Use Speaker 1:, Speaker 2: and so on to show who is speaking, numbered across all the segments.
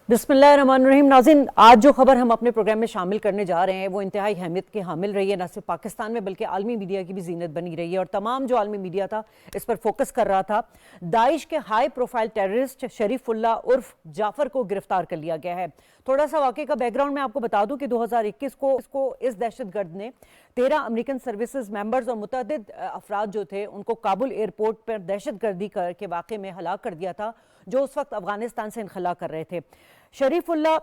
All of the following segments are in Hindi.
Speaker 1: बिस्मिल्लाहिर्रहमानिर्रहीम। नाज़रीन, आज जो खबर हम अपने प्रोग्राम में शामिल करने जा रहे हैं वो इंतहाई अहमियत की हामिल रही है, न सिर्फ पाकिस्तान में बल्कि आलमी मीडिया की भी जीनत बनी रही है और तमाम जो आलमी मीडिया था इस पर फोकस कर रहा था। दाइश के हाई प्रोफाइल टेररिस्ट शरीफुल्लाह उर्फ जाफर को गिरफ्तार कर लिया गया है। थोड़ा सा वाक़े का बैकग्राउंड मैं आपको बता दूं कि 2021 को इस दहशतगर्द ने 13 अमेरिकन सर्विसेज मेंबर्स और मुतअद्दिद अफराद जो थे उनको काबुल एयरपोर्ट पर दहशतगर्दी के वाक़े में हलाक कर दिया था, जो उस वक्त अफगानिस्तान से इनखला कर रहे थे। शरीफुल्लाह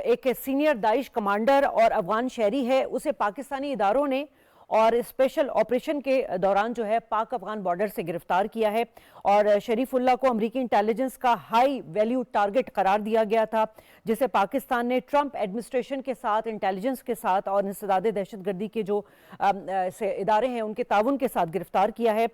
Speaker 1: एक सीनियर दाइश कमांडर और अफगान शहरी है। उसे पाकिस्तानी इदारों ने और स्पेशल ऑपरेशन के दौरान जो है पाक अफगान बॉर्डर से गिरफ्तार किया है और शरीफुल्लाह को अमेरिकी इंटेलिजेंस का हाई वैल्यू टारगेट करार दिया गया था, जिसे पाकिस्तान ने ट्रंप एडमिनिस्ट्रेशन के साथ, इंटेलिजेंस के साथ और इंसदादे दहशतगर्दी के जो इदारे हैं उनके ताउन के साथ गिरफ्तार किया है।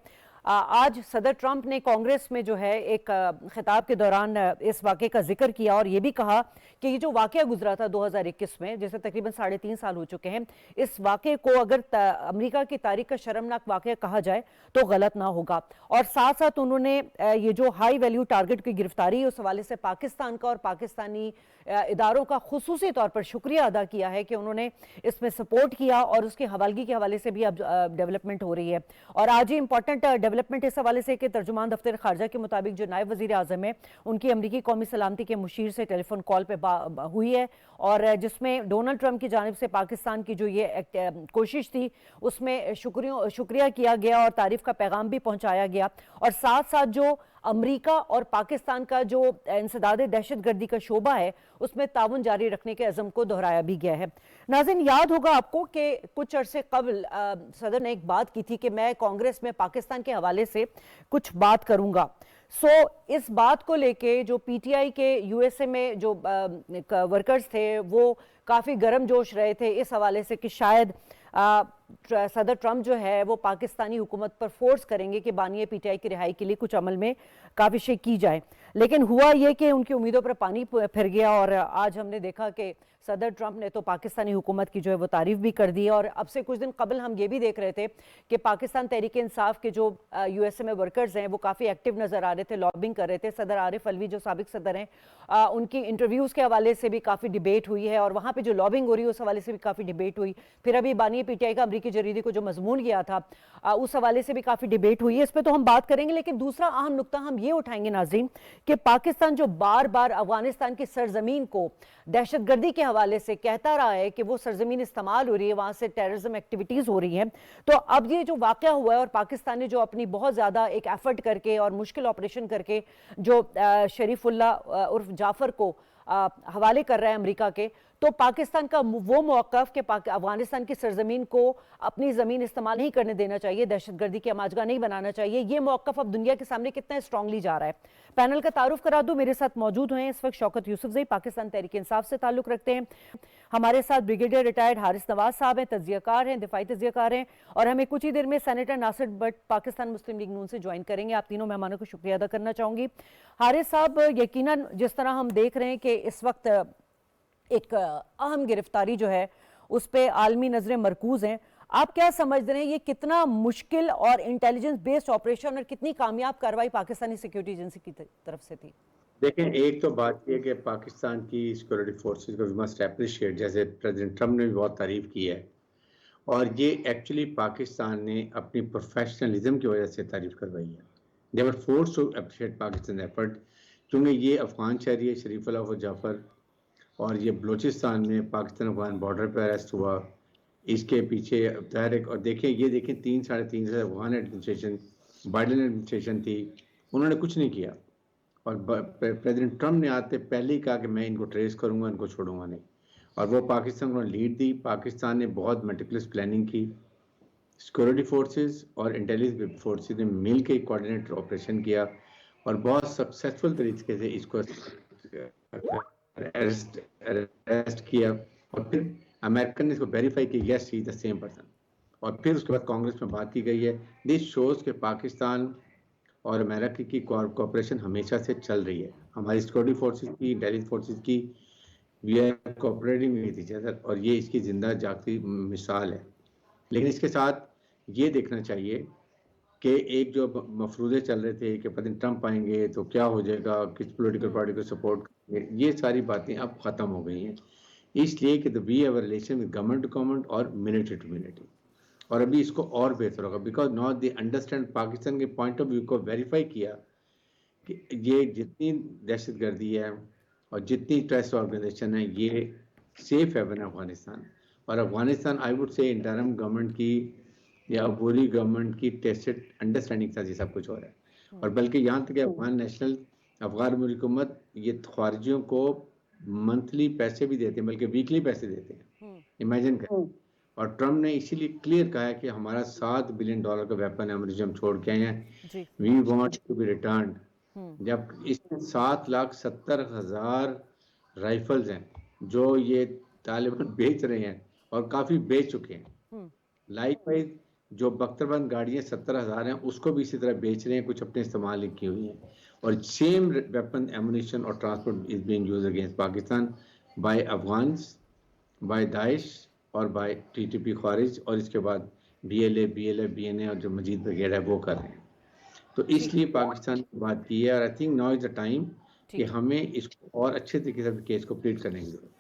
Speaker 1: आज सदर ट्रंप ने कांग्रेस में जो है एक खिताब के दौरान इस वाक़े का जिक्र किया और ये भी कहा कि ये जो वाक़या गुजरा था 2021 में, जैसे तकरीबन 3.5 साल हो चुके हैं, इस वाक़े को अगर अमेरिका की तारीख का शर्मनाक वाक़या कहा जाए तो गलत ना होगा। और साथ साथ उन्होंने ये जो हाई वैल्यू टारगेट की गिरफ्तारी उस हवाले से पाकिस्तान का और पाकिस्तानी इदारों का खुसूसी तौर पर शुक्रिया अदा किया है कि उन्होंने इसमें सपोर्ट किया और उसकी हवालगी के हवाले से भी अब डेवलपमेंट हो रही है। और आज ही इंपॉर्टेंट डेवलपमेंट इस हवाले से कि तर्जुमान दफ्तर खारजा के मुताबिक जो नायब वज़ीर आज़म है उनकी अमरीकी कौमी सलामती के मुशीर से टेलीफोन कॉल पर हुई है और जिसमें डोनाल्ड ट्रंप की जानिब से पाकिस्तान की जो ये कोशिश थी उसमें शुक्रिया किया गया और तारीफ का पैगाम भी पहुंचाया गया। और साथ साथ जो अमेरिका और पाकिस्तान का जो इंसदादे दहशतगर्दी का शोबा है उसमें ताउन जारी रखने के अज़म को दोहराया भी गया है। नाज़रीन, याद होगा आपको कि कुछ अरसे कबल सदर ने एक बात की थी कि मैं कांग्रेस में पाकिस्तान के हवाले से कुछ बात करूंगा। इस बात को लेके जो पीटीआई के यूएसए में जो वर्कर्स थे वो काफ़ी गर्म जोश रहे थे इस हवाले से कि शायद सदर ट्रंप जो है वो पाकिस्तानी हुकूमत पर फोर्स करेंगे कि बानिए पीटीआई की रिहाई के लिए कुछ अमल में काविशें की जाए। लेकिन हुआ ये कि उनकी उम्मीदों पर पानी फिर गया और आज हमने देखा कि सदर ट्रंप ने तो पाकिस्तानी हुकूमत की जो है वो तारीफ भी कर दी। और अब से कुछ दिन कबल हम ये भी देख रहे थे कि पाकिस्तान तहरीक इंसाफ के जो यूएसए में वर्कर्स हैं वो काफ़ी एक्टिव नज़र आ रहे थे, लॉबिंग कर रहे थे। सदर आरिफ अलवी जो साबिक सदर हैं उनकी इंटरव्यूज़ के हवाले से भी काफ़ी डिबेट हुई है और वहाँ पर जो लॉबिंग हो रही है उस हवाले से भी काफ़ी डिबेट हुई। फिर अभी बानिए पीटीआई का अमरीकी जरीदे को जो मजमून गया था उस हवाले से भी काफ़ी डिबेट हुई है। इस पर तो हम बात करेंगे, लेकिन दूसरा अहम नुक्ता हम ये उठाएंगे नाज़रीन कि पाकिस्तान जो बार बार अफगानिस्तान की सरजमीन को दहशतगर्दी के हवाले से कहता रहा है कि वो सरजमीन इस्तेमाल हो रही है, वहां से टेररिज्म एक्टिविटीज हो रही हैं, तो अब ये जो वाक़या हुआ है और पाकिस्तान ने जो अपनी बहुत ज़्यादा एक एफर्ट करके और मुश्किल ऑपरेशन करके जो शरीफुल्लाह उर्फ जाफर को हवाले कर रहा है अमेरिका के, तो पाकिस्तान का वो मौक़िफ़ कि अफगानिस्तान की सरजमीन को अपनी ज़मीन इस्तेमाल नहीं करने देना चाहिए, दहशतगर्दी की अमाजगा नहीं बनाना चाहिए, ये मौक़िफ़ अब दुनिया के सामने कितना स्ट्रांगली जा रहा है। पैनल का तारुफ करा दूं, मेरे साथ मौजूद हैं इस वक्त शौकत यूसुफजई, पाकिस्तान तहरीक इंसाफ से ताल्लुक़ रखते हैं। हमारे साथ ब्रिगेडियर रिटायर्ड हारिस नवाज साहब हैं, तज्ज़ियाकार हैं, दिफाई तज्ज़ियाकार हैं, और हमें कुछ ही देर में सेनेटर नासिर भट्ट पाकिस्तान मुस्लिम लीग नून से ज्वाइन करेंगे। आप तीनों मेहमानों को शुक्रिया अदा करना चाहूँगी। हारिस साहब, यकीनन जिस तरह हम देख रहे हैं कि इस वक्त एक अहम गिरफ्तारी जो है उस पर आलमी नजरें मरकूज हैं, आप क्या समझ रहे हैं ये कितना मुश्किल और इंटेलिजेंस बेस्ड ऑपरेशन और कितनी कामयाब कार्रवाई पाकिस्तानी सिक्योरिटी एजेंसी की तरफ से थी?
Speaker 2: देखें, एक तो बात यह कि पाकिस्तान की सिक्योरिटी फोर्सेस को मस्ट अप्रिशिएट, जैसे प्रेसिडेंट ट्रंप ने भी बहुत तारीफ की है, और ये एक्चुअली पाकिस्तान ने अपनी प्रोफेशनलिज्म की वजह से तारीफ करवाई है। They were forced to appreciate Pakistan effort, क्योंकि ये अफगान शहरी है शरीफुल्लाह जाफर, और ये बलूचिस्तान में पाकिस्तान अफगान बॉर्डर पर अरेस्ट हुआ। इसके पीछे तहरीक, और देखें ये देखें 3-3.5 साल अफगान एडमिनिस्ट्रेशन, बाइडन एडमिनिस्ट्रेशन थी, उन्होंने कुछ नहीं किया। और प्रेसिडेंट ट्रंप ने आते पहले ही कहा कि मैं इनको ट्रेस करूंगा, इनको छोड़ूंगा नहीं, और वो पाकिस्तान को लीड दी। पाकिस्तान ने बहुत मेटिकुलस प्लानिंग की, सिक्योरिटी फोर्सेस और इंटेलिजेंस फोर्सेस ने मिल के कोऑर्डिनेट ऑपरेशन किया और बहुत सक्सेसफुल तरीके से इसको अरेस्ट किया। और फिर अमेरिकन ने इसको वेरीफाई किया, yes he is the same person. और फिर उसके बाद कांग्रेस में बात की गई है। दिस शोज के पाकिस्तान और अमेरिका की कोऑपरेशन हमेशा से चल रही है। हमारी सिक्योरिटी फोर्सेस की, इंटेलिजेंस फोर्सेस की, we are cooperating with each other, और ये इसकी जिंदा जागती मिसाल है। लेकिन इसके साथ ये देखना चाहिए कि एक जो मफरूज़े चल रहे थे कि पता नहीं ट्रंप आएंगे तो क्या हो जाएगा, किस पॉलिटिकल पार्टी को सपोर्ट ये सारी बातें अब ख़त्म हो गई हैं, इसलिए कि we have a relation with government to government और मिलिट्री टू मिलिट्री, और अभी इसको और बेहतर होगा because now they understand, Pakistan के पॉइंट ऑफ व्यू को वेरीफाई किया कि ये जितनी दहशतगर्दी है और जितनी टेररिस्ट ऑर्गेनाइजेशन है, ये सेफ है बन अफगानिस्तान। और Afghanistan I would say interim government की या अबूरी गवर्नमेंट की टेस्टेड अंडरस्टैंडिंग से ये सब कुछ हो रहा है। और बल्कि यहाँ तक कि अफगान हुकूमत ये खारिजियों को मंथली पैसे भी देते हैं, बल्कि वीकली पैसे देते हैं, इमेजिन करें। और ट्रम्प ने इसीलिए क्लियर कहा है कि हमारा $7 बिलियन का वेपन एमोनिजम छोड़ के आए हैं, we want to be return. जब इसमें 7,70,000 राइफल्स हैं जो ये तालिबान बेच रहे हैं और काफी बेच चुके हैं। लाइकवाइज जो बख्तरबंद गाड़ियां 70,000 हैं उसको भी इसी तरह बेच रहे हैं, कुछ अपने इस्तेमाल की हुई हैं। और सेम वेपन एमुनिशन और transport is being used against Pakistan by Afghans, by Daesh और बाय टीटीपी खारिज, और इसके बाद बीएलए, बीएनए और जो मजीद ब्रिगेड है वो कर रहे हैं। तो इसलिए पाकिस्तान ने बात की है, और I think now is the time कि हमें इसको और अच्छे तरीके से केस को प्लीड करने की जरूरत है।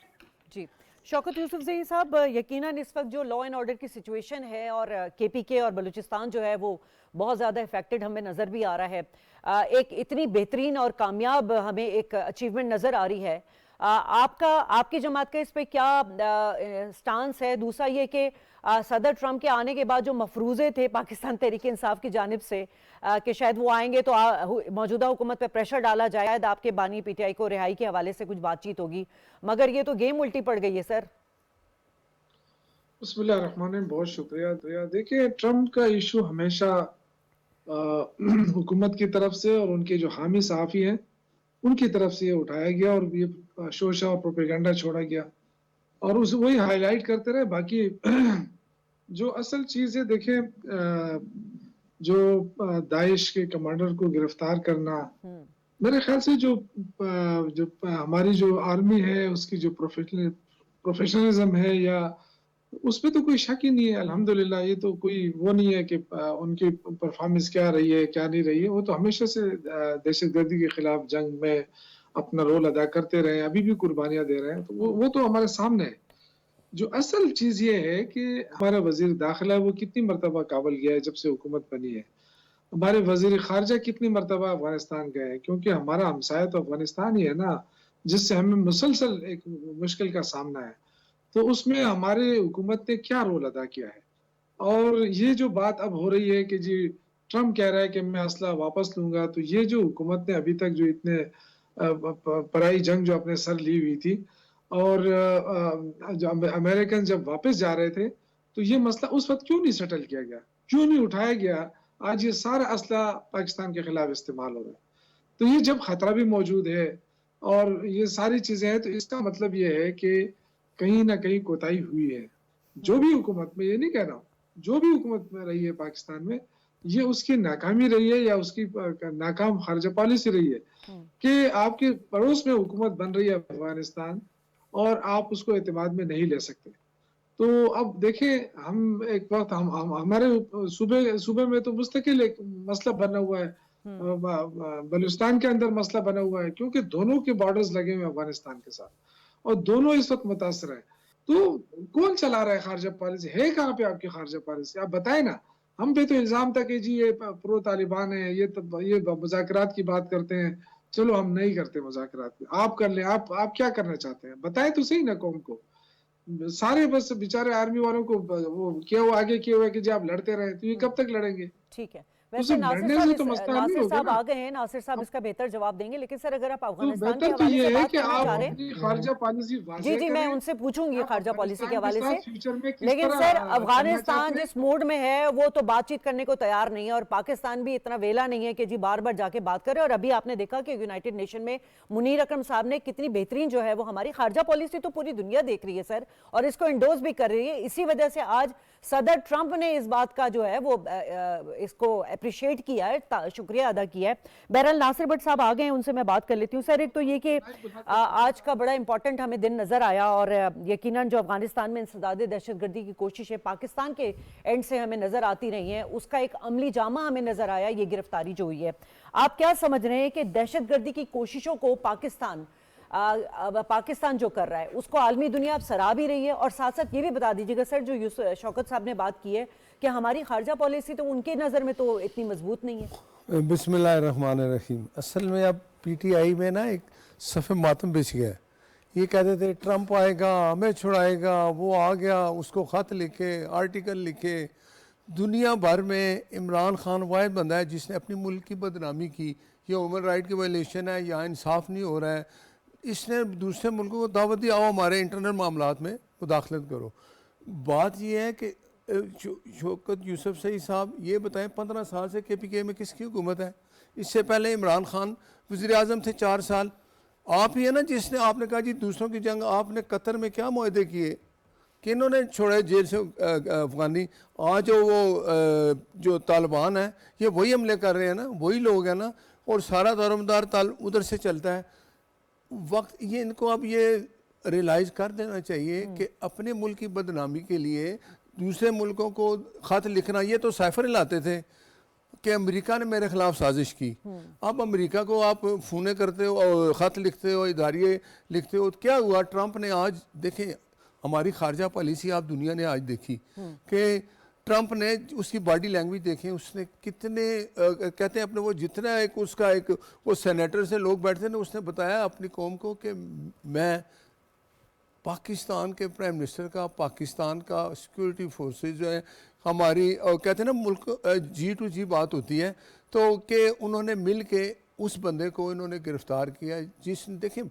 Speaker 1: जी, शौकत यूसुफजई साहब, यकीनन इस वक्त जो लॉ एंड ऑर्डर की सिचुएशन है और केपीके और बलूचिस्तान जो है वो बहुत ज़्यादा इफेक्टेड हमें नज़र भी आ रहा है। एक इतनी बेहतरीन और कामयाब हमें एक अचीवमेंट नज़र आ रही है। आपकी जमात का इस पे क्या स्टांस है? दूसरा ये कि सदर ट्रंप के आने के बाद जो मफरूज़े थे पाकिस्तान तहरीक इंसाफ की जानिब से कि शायद वो आएंगे तो मौजूदा हुकूमत पे प्रेशर डाला जाए, शायद आपके बानी पीटीआई को रिहाई के हवाले से कुछ बातचीत होगी, मगर ये तो गेम उल्टी पड़ गई है सर।
Speaker 3: बिस्मिल्लाहिर्रहमानिर्रहीम, बहुत शुक्रिया। देखिए, ट्रंप का इशू हमेशा हुकूमत की तरफ से और उनके जो हामी सहाफ़ी हैं उनकी तरफ से ये उठाया गया और ये शोशा और प्रोपेगेंडा छोड़ा गया और उस वही हाईलाइट करते रहे। बाकी जो असल चीज़ है, देखें, जो दाइश के कमांडर को गिरफ्तार करना, मेरे ख्याल से जो हमारी जो आर्मी है उसकी जो प्रोफेशनलिज्म है या उस पे तो कोई शक ही नहीं है। अल्हम्दुलिल्लाह, ये तो कोई वो नहीं है कि उनकी परफॉर्मेंस क्या रही है क्या नहीं रही है। वो तो हमेशा से दहशतगर्दी के खिलाफ जंग में अपना रोल अदा करते रहे, अभी भी कुर्बानियां दे रहे हैं, तो वो तो हमारे सामने है। जो असल चीज ये है कि हमारा वजीर दाखिला वो कितनी मरतबा काबुल गया है जब से हुकूमत बनी है, हमारे वजीर खारजा कितनी मरतबा अफगानिस्तान गए हैं, क्योंकि हमारा हमसाया तो अफगानिस्तान ही है ना, जिससे हमें मुसलसल एक मुश्किल का सामना है। तो उसमें हमारे हुकूमत ने क्या रोल अदा किया है। और ये जो बात अब हो रही है कि जी ट्रम्प कह रहा है कि मैं असला वापस लूंगा, तो ये जो हुकूमत ने अभी तक जो इतने पराई जंग जो अपने सर ली हुई थी और जब अमेरिकन जब वापस जा रहे थे तो ये मसला उस वक्त क्यों नहीं सेटल किया गया, क्यों नहीं उठाया गया। आज ये सारा असला पाकिस्तान के खिलाफ इस्तेमाल हो रहा है। तो ये जब खतरा भी मौजूद है और ये सारी चीजें हैं, तो इसका मतलब ये है कि कहीं ना कहीं कोताही हुई है। जो भी हुकूमत में, ये नहीं कह रहा हूँ, जो भी हुकूमत में रही है पाकिस्तान में, ये उसकी नाकामी रही है या उसकी नाकाम खारजा पॉलिसी रही है कि आपके पड़ोस में हुकूमत बन रही है अफगानिस्तान और आप उसको एतमाद में नहीं ले सकते। तो अब देखें, हम एक वक्त हम हमारे सूबे में तो मुस्तकिल एक मसला बना हुआ है, बलूचिस्तान के अंदर मसला बना हुआ है, क्योंकि दोनों के बॉर्डर्स लगे हुए अफगानिस्तान के साथ और दोनों इस वक्त मुतासर है। तो कौन चला रहा है खारजा पॉलिसी? है कहाँ पे आपकी खारजा पॉलिसी? आप बताएं ना। हम पे तो इल्जाम था कि जी ये प्रो तालिबान है, ये मुज़ाकरात की बात करते हैं। चलो, हम नहीं करते मुज़ाकरात, आप कर ले। आप क्या करना चाहते हैं बताएं तो सही ना कौम को। सारे बस बेचारे आर्मी वालों को वो किया हुआ आगे किया हुआ है कि जी आप लड़ते रहे, तो ये कब तक लड़ेंगे?
Speaker 1: ठीक है, वैसे नासिर साहब आ गए हैं, नासिर साहब इसका बेहतर जवाब देंगे। लेकिन सर, अगर आप अफगानिस्तान के हवाले से बात करना चाह रहे हैं,
Speaker 3: खारजा पॉलिसी
Speaker 1: जी मैं उनसे पूछूंगी खारजा पॉलिसी के हवाले से। लेकिन सर, अफगानिस्तान जिस मूड में है वो तो बातचीत करने को तैयार नहीं है और पाकिस्तान भी इतना वेला नहीं है कि जी बार बार जाके बात करे। और अभी आपने देखा कि यूनाइटेड नेशन में मुनीर अकरम साहब ने कितनी बेहतरीन जो है वो हमारी खारजा पॉलिसी तो पूरी दुनिया देख रही है सर, और इसको इंडोर्स भी कर रही है। इसी वजह से आज सदर ट्रंप ने इस बात का जो है वो इसको अप्रिशिएट किया है, शुक्रिया अदा किया है। बहरहाल नासिर भट्ट साहब आ गए हैं, उनसे मैं बात कर लेती हूँ। सर, एक तो ये कि आज का बड़ा इंपॉर्टेंट हमें दिन नजर आया और यकीनन जो अफगानिस्तान में इंसदाद दहशतगर्दी की कोशिश है पाकिस्तान के एंड से हमें नजर आती रही है, उसका एक अमली जामा हमें नजर आया, ये गिरफ्तारी जो हुई है। आप क्या समझ रहे हैं कि दहशतगर्दी की कोशिशों को पाकिस्तान अब पाकिस्तान जो कर रहा है उसको आलमी दुनिया अब सराह भी रही है। और साथ साथ ये भी बता दीजिएगा सर, जो शौकत साहब ने बात की है कि हमारी खारजा पॉलिसी तो उनके नज़र में तो इतनी मजबूत नहीं है।
Speaker 4: बिस्मिल्लाहिर्रहमानिर्रहीम। असल में अब पीटीआई में ना एक सफ़े मातम बिछ गया है। ये कहते थे ट्रंप आएगा हमें छुड़ाएगा, वो आ गया, उसको ख़त लिखे, आर्टिकल लिखे। दुनिया भर में इमरान खान वाहिद बंदा है जिसने अपनी मुल्क की बदनामी की। ये ह्यूमन राइट की वायलेशन है, यहाँ इंसाफ नहीं हो रहा है। इसने दूसरे मुल्कों को दावत दी, आओ हमारे इंटरनल मामलात में मुदाखलत करो। बात यह है कि शौकत यूसुफ सईद साहब ये बताएं 15 साल से केपीके में किसकी हुकूमत है? इससे पहले इमरान खान वज़ीर आज़म थे 4 साल। आप ही है ना जिसने, आपने कहा जी दूसरों की जंग, आपने कतर में क्या मुआहदे किए, किन्होंने छोड़े जेल से अफगानी? आज जो तालिबान है ये वही हमले कर रहे हैं ना, वही लोग हैं ना, और सारा दारोमदार ताल उधर से चलता है। वक्त ये इनको अब ये रियलाइज़ कर देना चाहिए कि अपने मुल्क की बदनामी के लिए दूसरे मुल्कों को ख़त लिखना, ये तो साइफर लाते थे कि अमेरिका ने मेरे ख़िलाफ़ साजिश की। अब अमेरिका को आप फ़ोने करते हो और ख़त लिखते हो, इदारिये लिखते हो। क्या हुआ? ट्रंप ने आज देखें हमारी खारजा पॉलिसी आप दुनिया ने आज देखी कि ट्रंप ने उसकी बॉडी लैंग्वेज देखें, उसने कितने कहते हैं अपने वो जितना एक उसका एक वो सेनेटर से लोग बैठते ना, उसने बताया अपनी कौम को कि मैं पाकिस्तान के प्राइम मिनिस्टर का, पाकिस्तान का सिक्योरिटी फोर्सेस जो है हमारी, और कहते हैं ना मुल्क जी टू जी बात होती है, तो कि उन्होंने मिल के उस बंदे को इन्होंने गिरफ्तार किया जिसने, देखिए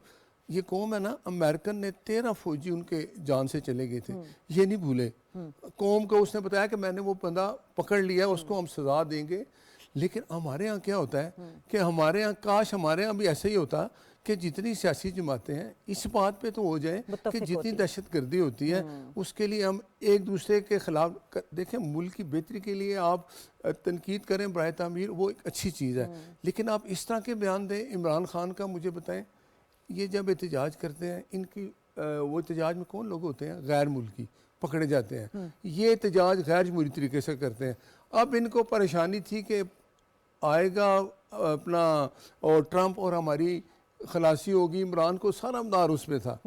Speaker 4: ये कौम है ना, अमेरिकन ने 13 फौजी उनके जान से चले गए थे, ये नहीं भूले। कौम को उसने बताया कि मैंने वो बंदा पकड़ लिया, उसको हम सजा देंगे। लेकिन हमारे यहाँ क्या होता है कि हमारे यहाँ, काश हमारे यहाँ भी ऐसा ही होता कि जितनी सियासी जमातें हैं इस बात पे तो हो जाए कि जितनी दहशतगर्दी होती है उसके लिए हम एक दूसरे के खिलाफ देखें। मुल्क की बेहतरी के लिए आप तनकीद करें, बराए तामीर, वो एक अच्छी चीज़ है। लेकिन आप इस तरह के बयान दें इमरान खान का, मुझे बताएं ये जब एहतजाज करते हैं इनकी वो एहतजाज में कौन लोग होते हैं? गैर मुल्की पकड़े जाते हैं। ये एहतजाज गैर जमहूरी तरीके से करते हैं। अब इनको परेशानी थी कि आएगा अपना और ट्रंप और हमारी खलासी होगी, इमरान को सारा मदार उस पर था।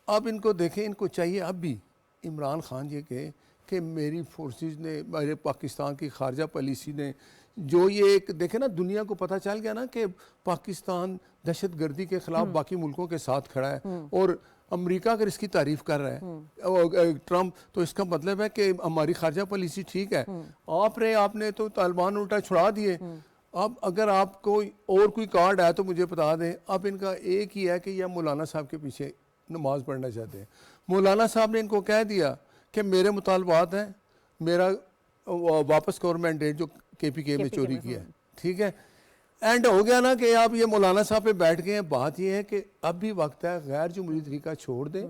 Speaker 4: अब इनको देखें, इनको चाहिए अब भी इमरान खान ये कहे कि मेरी फोर्सेस ने, मेरे पाकिस्तान की खारजा पॉलिसी ने जो ये एक देखे ना, दुनिया को पता चल गया ना कि पाकिस्तान दहशत गर्दी के खिलाफ बाकी मुल्कों के साथ खड़ा है और अमेरिका अगर इसकी तारीफ कर रहा है ट्रंप, तो इसका मतलब है कि हमारी खारजा पॉलिसी ठीक है। आपने तो तालिबान उल्टा छुड़ा दिए। अब अगर आपको और कोई कार्ड है तो मुझे बता दें। अब इनका एक ही है कि यह मौलाना साहब के पीछे नमाज पढ़ना चाहते हैं। मौलाना साहब ने इनको कह दिया कि मेरे मुतालबात हैं, मेरा वापस करो मैंडेट जो केपीके में चोरी किया है, ठीक है। एंड हो गया ना कि आप ये मौलाना साहब पे बैठ गए हैं। बात ये है कि अब भी वक्त है, गैर जमहूरी तरीका छोड़ दें,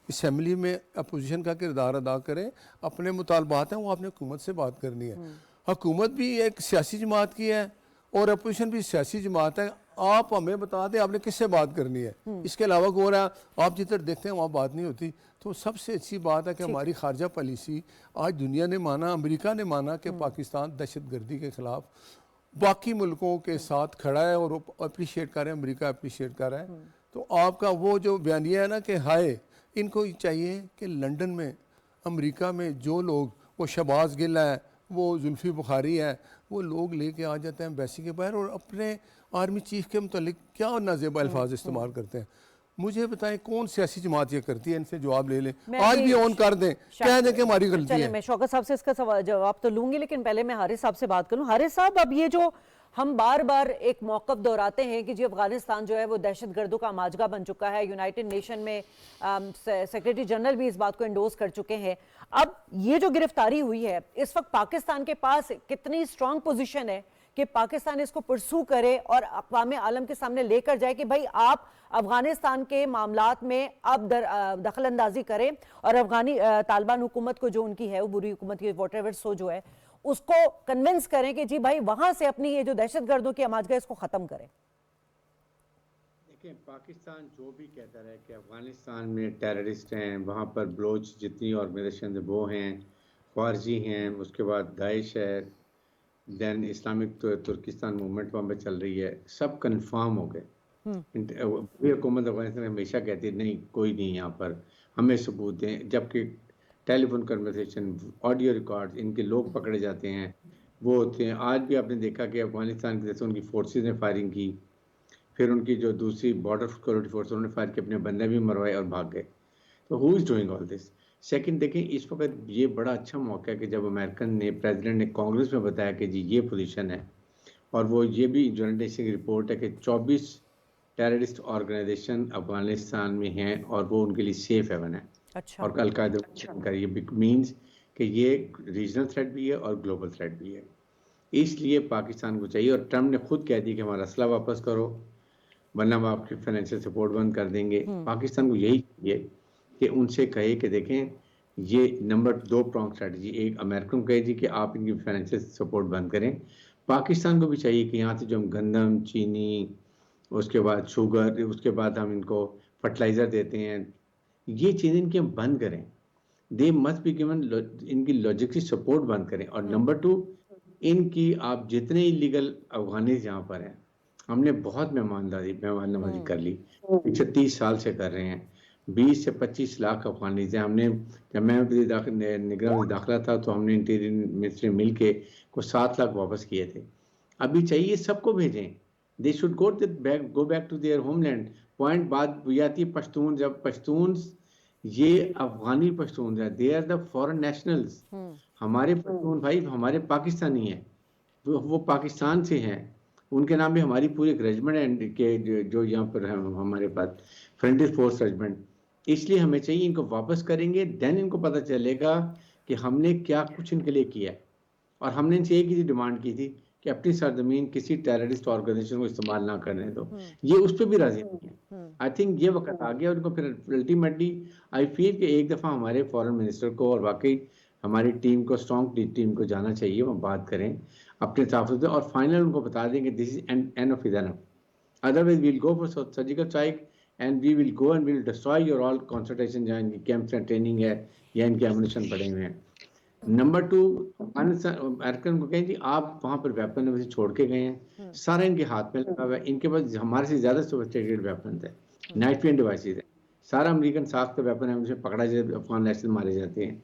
Speaker 4: असम्बली में अपोजिशन का किरदार अदा करें। अपने मुतालबात हैं वो आपने हुकूमत से बात करनी है। हुकूमत भी एक सियासी जमात की है और अपोजिशन भी सियासी जमात है। आप हमें बता दें आपने किससे बात करनी है, इसके अलावा हो रहा आप जिधर देखते हैं वहाँ बात नहीं होती। तो सबसे अच्छी बात है कि हमारी खारजा पॉलिसी आज दुनिया ने माना, अमेरिका ने माना कि पाकिस्तान दहशतगर्दी के खिलाफ बाकी मुल्कों के साथ खड़ा है और अप्रिशिएट कर रहे हैं, अमेरिका अप्रिशिएट कर रहा है। तो आपका वो जो बयानिया है ना कि हाय, इनको चाहिए कि लंदन में, अमेरिका में जो लोग, वो शहबाज गिल है, वो जुल्फी बुखारी है, वो लोग लेके आ जाते हैं एम्बेसी के बाहर और अपने आर्मी चीफ के मुतालिक क्या नाज़ेबा अल्फाज इस्तेमाल करते हैं। मुझे बताएं कौन सियासी जमात ये करती है? इनसे जवाब ले लें, आज भी ऑन कर दें, कह दें कि हमारी गलती है।
Speaker 1: मैं शौकत साहब से इसका जवाब तो लूंगी, लेकिन पहले मैं हारिस साहब से बात करूं। हारिस साहब, अब ये जो हम बार बार एक मौक़िफ़ दोहराते हैं कि जी अफगानिस्तान जो है वो दहशतगर्दों का माजगा बन चुका है, यूनाइटेड नेशन में सेक्रेटरी जनरल भी इस बात को एंडोर्स कर चुके हैं। अब ये जो गिरफ्तारी हुई है, इस वक्त पाकिस्तान के पास कितनी स्ट्रांग पोजीशन है कि पाकिस्तान इसको परसू करे और अक़वाम आलम के सामने लेकर जाए कि भाई आप अफगानिस्तान के मामलात में अब दखल अंदाजी करें और अफगानी तालिबान हुकूमत को, जो उनकी है वो बुरी हुकूमत की वॉटेवर सो जो है, उसको कन्विंस करें कि जी भाई वहां से अपनी ये जो दहशतगर्दों की आमाजगा इसको खत्म करें।
Speaker 2: देखिए, पाकिस्तान जो भी कहता रहे कि अफगानिस्तान में टेररिस्ट हैं, वहाँ पर बलोच जितनी ऑर्गेनाइजेशन वो हैं, ख्वारजी हैं, उसके बाद दाइश है, देन इस्लामिक तुर्किस्तान मूवमेंट वहाँ पे चल रही है, सब कंफर्म हो गए। भी हुकूमत अफगानिस्तान हमेशा कहती है नहीं कोई नहीं यहाँ पर, हमें सबूत दें, जबकि टेलीफोन कन्वर्सेशन, ऑडियो रिकॉर्ड, इनके लोग पकड़े जाते हैं, वो होते हैं। आज भी आपने देखा कि अफगानिस्तान की जैसे उनकी फोर्सेस ने फायरिंग की, फिर उनकी जो दूसरी बॉर्डर सिक्योरिटी फोर्स उन्होंने फायर किए, अपने बंदे भी मरवाए और भाग गए। तो who is doing all this? Second देखें, इस वक्त ये बड़ा अच्छा मौका है कि जब अमेरिकन ने प्रेसिडेंट ने कांग्रेस में बताया कि जी ये पोजीशन है, और वो ये भी यूनाइटेड नेशन की रिपोर्ट है कि 24 टेररिस्ट ऑर्गेनाइजेशन अफगानिस्तान में हैं और वो उनके लिए सेफ हेवन है।
Speaker 1: अच्छा।
Speaker 2: और अलकायदा का ये मीन्स कि ये रीजनल थ्रेट भी है और ग्लोबल थ्रेट भी है। इसलिए पाकिस्तान को चाहिए, और ट्रम्प ने खुद कह दिया कि हमारा असला वापस करो वरना हम आपकी फाइनेंशियल सपोर्ट बंद कर देंगे। पाकिस्तान को यही चाहिए कि उनसे कहे कि देखें ये नंबर 2 प्रॉन्ग स्ट्रेटजी, एक अमेरिकन को कहे जी कि आप इनकी फाइनेंशियल सपोर्ट बंद करें। पाकिस्तान को भी चाहिए कि यहाँ से जो हम गंदम, चीनी, उसके बाद शुगर, उसके बाद हम इनको फर्टिलाइज़र देते हैं, ये चीज़ें इनकी हम बंद करें। दे मस्ट बी गिवन, इनकी लॉजिस्टिक सपोर्ट बंद करें। और नंबर 2, इनकी आप जितने इलीगल अफगानीज यहाँ पर हैं, हमने बहुत मेहमान नवाजी कर ली, पिछले 30 साल से कर रहे हैं। 20 से 25 लाख अफगानीज हैं। हमने, जब मैं निगरान में दाखिला था तो हमने इंटीरियर मिनिस्ट्री मिल के को 7 लाख वापस किए थे। अभी चाहिए सबको भेजें, they should go back to their homeland. Point बात ये आती है पश्तून, जब पश्तून ये अफगानी पश्तून है, they are the foreign nationals. हमारे पश्तून भाई हमारे पाकिस्तानी हैं, वो पाकिस्तान से हैं, उनके नाम भी हमारी पूरी रेजिमेंट है के जो यहाँ पर है हमारे पास फ्रंटियर फोर्स रेजिमेंट। इसलिए हमें चाहिए इनको वापस करेंगे, देन इनको पता चलेगा कि हमने क्या कुछ इनके लिए किया है। और हमने इनसे एक ही डिमांड की थी कि अपनी सरजमीन किसी टेररिस्ट ऑर्गेनाइजेशन को इस्तेमाल ना करने दो। ये उस पर भी राजी नहीं है। आई थिंक ये वक्त आ गया उनको। फिर अल्टीमेटली आई फील कि एक दफ़ा हमारे फॉरेन मिनिस्टर को और वाकई हमारी टीम को, स्ट्रॉन्ग टीम को जाना चाहिए, वो बात करें अपने तहफ़्फ़ुज़ में, और फाइनल उनको बता दें कि this is end of is enough, otherwise we'll go for surgical strike and we will go and will destroy your all concentration जहाँ इनकी कैंप्स में ट्रेनिंग है या इनके एमुनिशन पड़े हुए हैं। नंबर 2, अमेरिकन को कहें जी आप वहाँ पर वेपन वैसे छोड़ के गए हैं, सारा इनके हाथ में लगा हुआ है, इनके पास हमारे से ज़्यादा सोफिस्टिकेटेड वेपन है, नाइट विजन डिवाइसेज है, सारा अमेरिकन साख का वेपन है, उनसे पकड़ा जाए अफगान नेशनल मारे जाते हैं।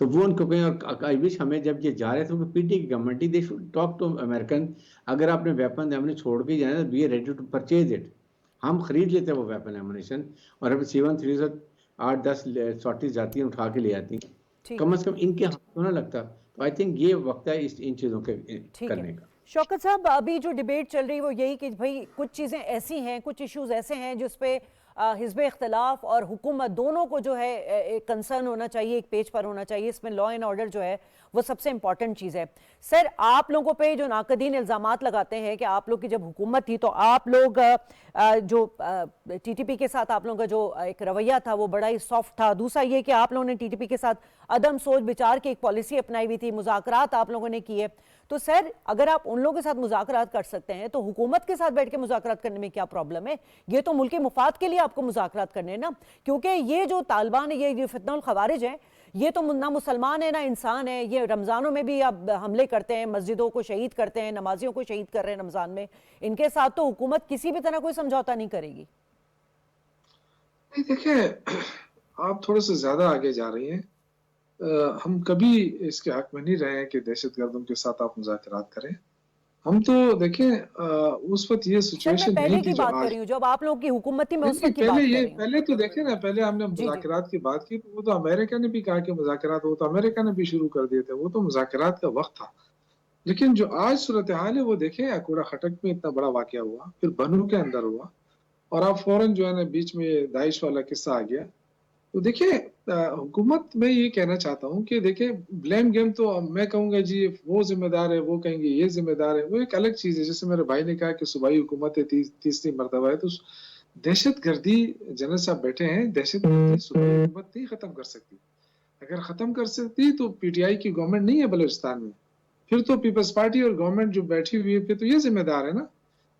Speaker 2: तो वो उनको कहें। और आई विश हमें जब ये जा रहे थे पीटी की government they should talk to American, अगर आपने वेपन हमने छोड़ के जाना तो we are ready to purchase it, हम खरीद लेते हैं वो वेपन एमुनिशन, और अब 7-3 8-10 सॉटीज जाती हैं उठा के ले आती हैं, कम से कम इनके हाथों ना लगता। तो आई थिंक ये वक्त है इन चीज़ों के करने का।
Speaker 1: शौकत साहब, अभी जो डिबेट चल रही है वो यही कि भाई कुछ चीज़ें ऐसी हैं, कुछ इश्यूज ऐसे हैं जिस पे हिज़्ब इख्तिलाफ और हुकूमत दोनों को जो है एक कंसर्न होना चाहिए, एक पेज पर होना चाहिए। इसमें लॉ एंड ऑर्डर जो है वो सबसे इंपॉर्टेंट चीज़ है। सर, आप लोगों पे जो नाकदीन इल्ज़ामात लगाते हैं कि आप लोग की जब हुकूमत थी तो आप लोग जो टीटीपी के साथ आप लोगों का जो एक रवैया था वो बड़ा ही सॉफ्ट था। दूसरा ये कि आप लोगों ने टीटीपी के साथ अदम सोच विचार की एक पॉलिसी अपनाई हुई थी, मुज़ाकरात आप लोगों ने किए। तो सर, अगर आप उन लोगों के साथ मुज़ाकरात कर सकते हैं तो हुकूमत के साथ बैठ के मुज़ाकरात करने में क्या प्रॉब्लम है? ये तो मुल्की मुफाद के लिए आपको मुज़ाकरात करने हैं ना, क्योंकि ये जो तालिबान है, ये फितनउल खवारिज है, ये तो ना मुसलमान है ना इंसान है। ये रमज़ानों में भी अब हमले करते हैं, मस्जिदों को शहीद करते हैं, नमाजियों को शहीद कर रहे हैं रमज़ान में। इनके साथ तो हुकूमत किसी भी तरह कोई समझौता नहीं करेगी।
Speaker 3: देखिए, आप थोड़े से ज्यादा आगे जा रही हैं। हम कभी इसके हक में नहीं रहे हैं कि दहशतगर्दों के साथ आप मुज़ाकरात करें। हम तो देखें उस वक्त ये सिचुएशन नहीं थी जो आज।
Speaker 1: जब आप लोगों की हुकूमत थी, मैं उस वक्त की बात कर रही हूं।
Speaker 3: पहले तो देखें ना, पहले हमने मुज़ाकरात की बात की, वो तो अमेरिका ने भी कहा कि मुज़ाकरात, वो तो अमेरिका ने भी शुरू कर दिए थे, वो तो मुज़ाकरात का वक्त था। लेकिन जो आज सूरत हाल है वो देखें, अकूड़ा खटक में इतना बड़ा वाकया हुआ, फिर बनू के अंदर हुआ, और आप फौरन जो है ना बीच में दाइश वाला किस्सा आ गया। तो देखिए, हुकूमत में ये कहना चाहता हूँ कि देखिए, ब्लेम गेम तो मैं कहूँगा जी वो जिम्मेदार है, वो कहेंगे ये जिम्मेदार है, वो एक अलग चीज़ है। जैसे मेरे भाई ने कहा कि सूबाई हुकूमत है, तीसरी मरतबा है, तो दहशतगर्दी जनरल साहब बैठे हैं, दहशतगर्दी सूबाई हुकूमत नहीं खत्म कर सकती। अगर खत्म कर सकती तो पीटीआई की गवर्नमेंट नहीं है बलूचिस्तान में, फिर तो पीपल्स पार्टी और गवर्नमेंट जो बैठी हुई है, फिर तो ये जिम्मेदार है ना।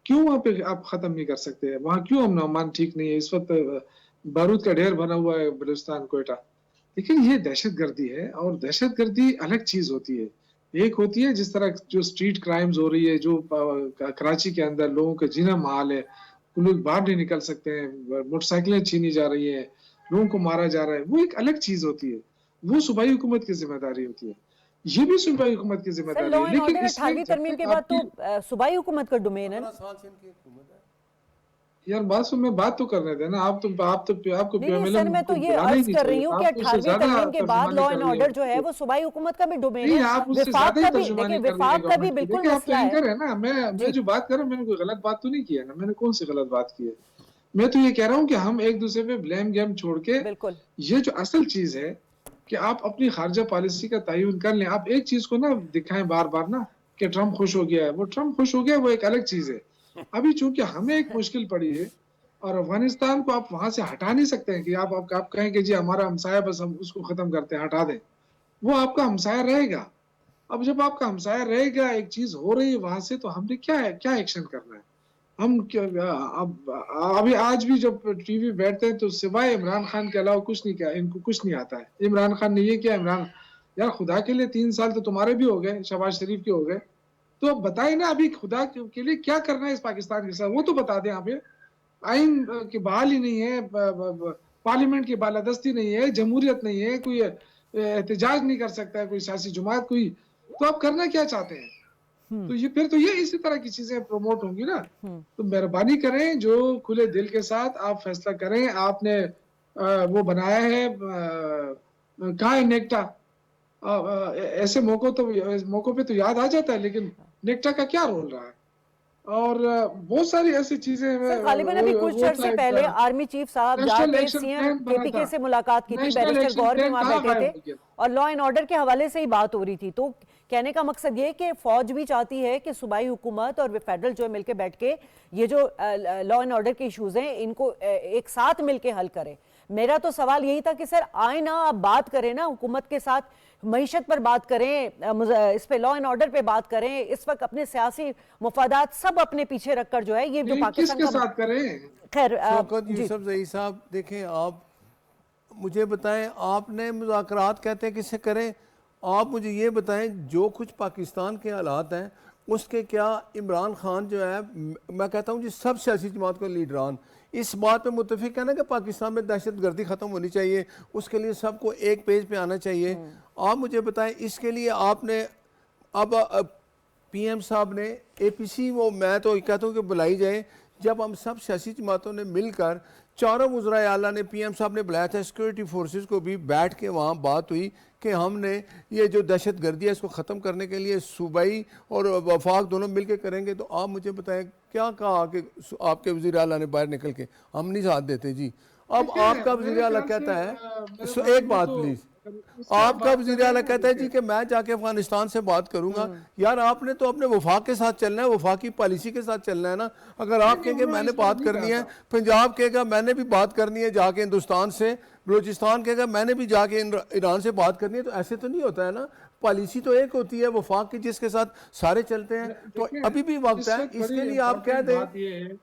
Speaker 3: क्यों वहाँ पे आप खत्म नहीं कर सकते? वहाँ क्यों अमन अमान ठीक नहीं है? इस वक्त बारूद का ढेर बना हुआ है बलूचिस्तान, कोयटा। लेकिन ये दहशतगर्दी है, और दहशतगर्दी अलग चीज होती है। एक होती है जिस तरह जो स्ट्रीट क्राइम्स हो रही है, जो कराची के अंदर लोगों का जीना महाल है, लोग बाहर नहीं निकल सकते हैं, मोटरसाइकिलें छीनी जा रही हैं, लोगों को मारा जा रहा है, वो एक अलग चीज होती है, वो सूबाई हुकूमत की जिम्मेदारी होती है, ये भी सूबाई हुकूमत की
Speaker 1: सर
Speaker 3: जिम्मेदारी
Speaker 1: लॉ
Speaker 3: है।
Speaker 1: एंड
Speaker 3: लेकिन
Speaker 1: ऑर्डर
Speaker 3: इसमें
Speaker 1: 18वीं
Speaker 3: जब
Speaker 1: तरमीम
Speaker 3: तक
Speaker 1: के बाद तो
Speaker 3: आपकी
Speaker 1: सूबाई हुकूमत का डोमेन है ना।
Speaker 4: 15 साल से इनकी हुकूमत है।
Speaker 3: यार बात सुन, मैं बात तो करने देना, आपको आपको
Speaker 1: नहीं नहीं
Speaker 3: पीएमएलएन
Speaker 1: सर, मैं तो
Speaker 3: को
Speaker 1: ये
Speaker 3: बुलाना ही
Speaker 1: अर्ज
Speaker 3: नहीं
Speaker 1: कर रही
Speaker 3: चाहिए
Speaker 1: हूँ
Speaker 3: था,
Speaker 1: कि
Speaker 3: आपने उससे
Speaker 1: 18वीं
Speaker 3: ज्यादा
Speaker 1: तरमीम के बाद
Speaker 3: तर्जुमानी
Speaker 1: लॉ
Speaker 3: कर
Speaker 1: एंड
Speaker 3: ली
Speaker 1: ऑर्डर जो है
Speaker 3: है।
Speaker 1: वो सूबाई हुकूमत का भी डोमेन
Speaker 3: नहीं,
Speaker 1: है।
Speaker 3: आप उससे
Speaker 1: विफाक
Speaker 3: ज्यादा ही
Speaker 1: का भी
Speaker 3: तर्जुमानी
Speaker 1: देखिए,
Speaker 3: कर रही है
Speaker 1: विफाक का भी
Speaker 3: गवर्नमेंट की।
Speaker 1: बिल्कुल
Speaker 3: देखिए, आप तो
Speaker 1: मसला है
Speaker 3: एंकर है ना, मैं
Speaker 1: जी।
Speaker 3: जो बात कर रहा हूँ, मैंने कोई गलत बात तो नहीं की है ना, मैंने कौन सी गलत बात की है? मैं तो ये कह रहा हूँ कि हम एक दूसरे पे ब्लेम गेम छोड़ के,
Speaker 1: बिल्कुल
Speaker 3: ये जो असल चीज है कि आप अपनी खारजा पॉलिसी का तयन कर लें। आप एक चीज को ना दिखाएं बार बार ना कि ट्रम्प खुश हो गया है, वो ट्रम्प खुश हो गया है, वो एक अलग चीज है। अभी चूंकि हमें एक मुश्किल पड़ी है और अफगानिस्तान को आप वहां से हटा नहीं सकते हैं कि आप कहें कि जी हमारा हमसाया, बस हम उसको खत्म करते हैं, हटा दें। वो आपका हमसाया रहेगा। अब जब आपका हमसाया रहेगा, एक चीज हो रही है वहां से, तो हमने क्या एक्शन करना है? हम क्या, अब अभी आज भी जब टीवी बैठते हैं तो सिवाय इमरान खान के अलावा कुछ नहीं किया, इनको कुछ नहीं आता है। इमरान खान ने ये किया, इमरान, यार खुदा के लिए 3 साल तो तुम्हारे भी हो गए, शहबाज शरीफ के हो गए, तो अब बताइए ना अभी खुदा के लिए क्या करना है इस पाकिस्तान के साथ, वो तो बता दें। आप आइन की बहाली नहीं है, पार्लियामेंट की बालादस्ती नहीं है, जमहूरियत नहीं है, कोई एहतजाज नहीं कर सकता है कोई सियासी जमात कोई, तो आप करना क्या चाहते हैं? तो ये फिर तो ये इसी तरह की चीजें प्रमोट होंगी ना। तो मेहरबानी करें, जो खुले दिल के साथ आप फैसला करें। आपने वो बनाया है, कहाँ है नेक्टा? ऐसे मौकों पे तो याद आ जाता है, लेकिन नेक्टा का क्या रोल रहा है? और बहुत सारी ऐसी चीजें,
Speaker 1: सर गालिबन अभी कुछ
Speaker 3: वो
Speaker 1: अर्से
Speaker 3: था
Speaker 1: पहले
Speaker 3: एक
Speaker 1: आर्मी चीफ साहब
Speaker 3: नेशनल
Speaker 1: जाके
Speaker 3: एक्शन
Speaker 1: सीएम
Speaker 3: प्लान बना
Speaker 1: केपीके
Speaker 3: था,
Speaker 1: से मुलाकात की थी,
Speaker 3: नेशनल
Speaker 1: बैरिस्टर
Speaker 3: एक्शन
Speaker 1: गौर भी
Speaker 3: प्लान
Speaker 1: वहां
Speaker 3: कहाँ
Speaker 1: बैठे
Speaker 3: गायब
Speaker 1: थे
Speaker 3: हो गया?
Speaker 1: और लॉ एंड ऑर्डर के हवाले से ही बात हो रही थी। तो कहने का मकसद ये कि फौज भी चाहती है कि सूबाई हुकूमत और फेडरल जो है मिलकर बैठ के ये जो लॉ एंड ऑर्डर के इश्यूज हैं इनको एक साथ मिलके हल करें। मेरा तो सवाल यही था कि सर आए ना, आप बात करें ना हुकूमत के साथ, मईशत पर बात करें, इस पे लॉ एंड ऑर्डर पे बात करें। इस वक्त अपने सियासी मुफादात सब अपने पीछे रखकर जो है ये जो पाकिस्तान
Speaker 3: किसके
Speaker 1: का
Speaker 3: साथ करें?
Speaker 1: खैर
Speaker 4: शौकत
Speaker 1: जी
Speaker 4: यूसुफ जई साहब, देखें आप मुझे बताएं, आपने मुज़ाकरात कहते हैं किससे करें? आप मुझे ये बताएं, जो कुछ पाकिस्तान के हालात हैं उसके क्या इमरान खान जो है, मैं कहता हूँ जी सब सियासी जमात को लीडरान इस बात पे मुतफिक है ना कि पाकिस्तान में दहशत गर्दी ख़त्म होनी चाहिए, उसके लिए सबको एक पेज पे आना चाहिए। आप मुझे बताएं, इसके लिए आपने अब पीएम साहब ने एपीसी, वो मैं तो कहता हूँ कि बुलाई जाए, जब हम सब सियासी जमातों ने मिलकर, चारों वज़राए आला ने, पीएम साहब ने बुलाया था, सिक्योरिटी फोर्सेस को भी बैठ के वहाँ बात हुई कि हमने ये जो दहशत गर्दी है इसको ख़त्म करने के लिए सूबाई और वफाक दोनों मिल के करेंगे। तो आप मुझे बताएं क्या कहा कि आपके वज़ीर आला ने बाहर निकल के, हम नहीं साथ देते जी। अब आपका वज़ीर आला कहता है, एक बात प्लीज़, आपका वज़ीर आला कहता है जी कि मैं जाके अफगानिस्तान से बात करूंगा। यार आपने तो अपने वफाक के साथ चलना है, वफाकी पॉलिसी के साथ चलना है ना। अगर आप कहेंगे मैंने बात करनी है, पंजाब कहेगा मैंने भी बात करनी है जाके हिंदुस्तान से, बलूचिस्तान कहेगा मैंने भी जाके ईरान से बात करनी है, तो ऐसे तो नहीं होता है ना। पॉलिसी तो एक होती है वफाक की जिसके साथ सारे चलते हैं। तो अभी भी वक्त है, इसके लिए आप कह दें,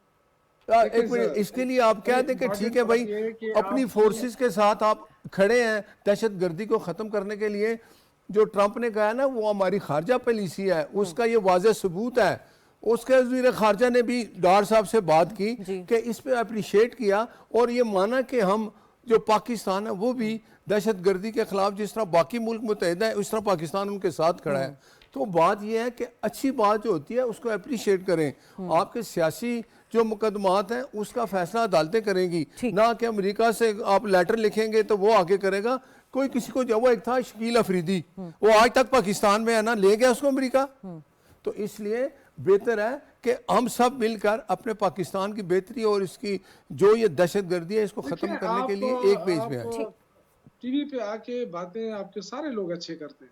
Speaker 4: एक मिनट, इसके लिए आप कह दें कि ठीक है भाई, अपनी फोर्सेस के साथ आप खड़े हैं दहशत गर्दी को ख़त्म करने के लिए। जो ट्रंप ने कहा ना वो हमारी खारजा पॉलिसी है, उसका ये वाज़ेह सबूत है। उसके वज़ीर खारजा ने भी डार साहब से बात की कि इस पे अप्रिशिएट किया और ये माना कि हम जो पाकिस्तान है वो भी दहशत गर्दी के खिलाफ जिस तरह बाकी मुल्क मुतहदा है उस तरह पाकिस्तान उनके साथ खड़ा है। तो बात यह है कि अच्छी बात जो होती है उसको अप्रिशिएट करें। आपके सियासी जो मुकदमात हैं उसका फैसला अदालतें करेंगी, ना कि अमेरिका से आप लेटर लिखेंगे तो वो आगे करेगा। कोई किसी को, जब वो एक था शकील अफरीदी, वो आज तक पाकिस्तान में है ना, ले गया उसको अमेरिका। तो इसलिए बेहतर है कि हम सब मिलकर अपने पाकिस्तान की बेहतरी और इसकी जो ये दहशत गर्दी है इसको खत्म करने के लिए एक पेज पे आए।
Speaker 3: टीवी पे आके बातें आपके सारे लोग अच्छे करते हैं,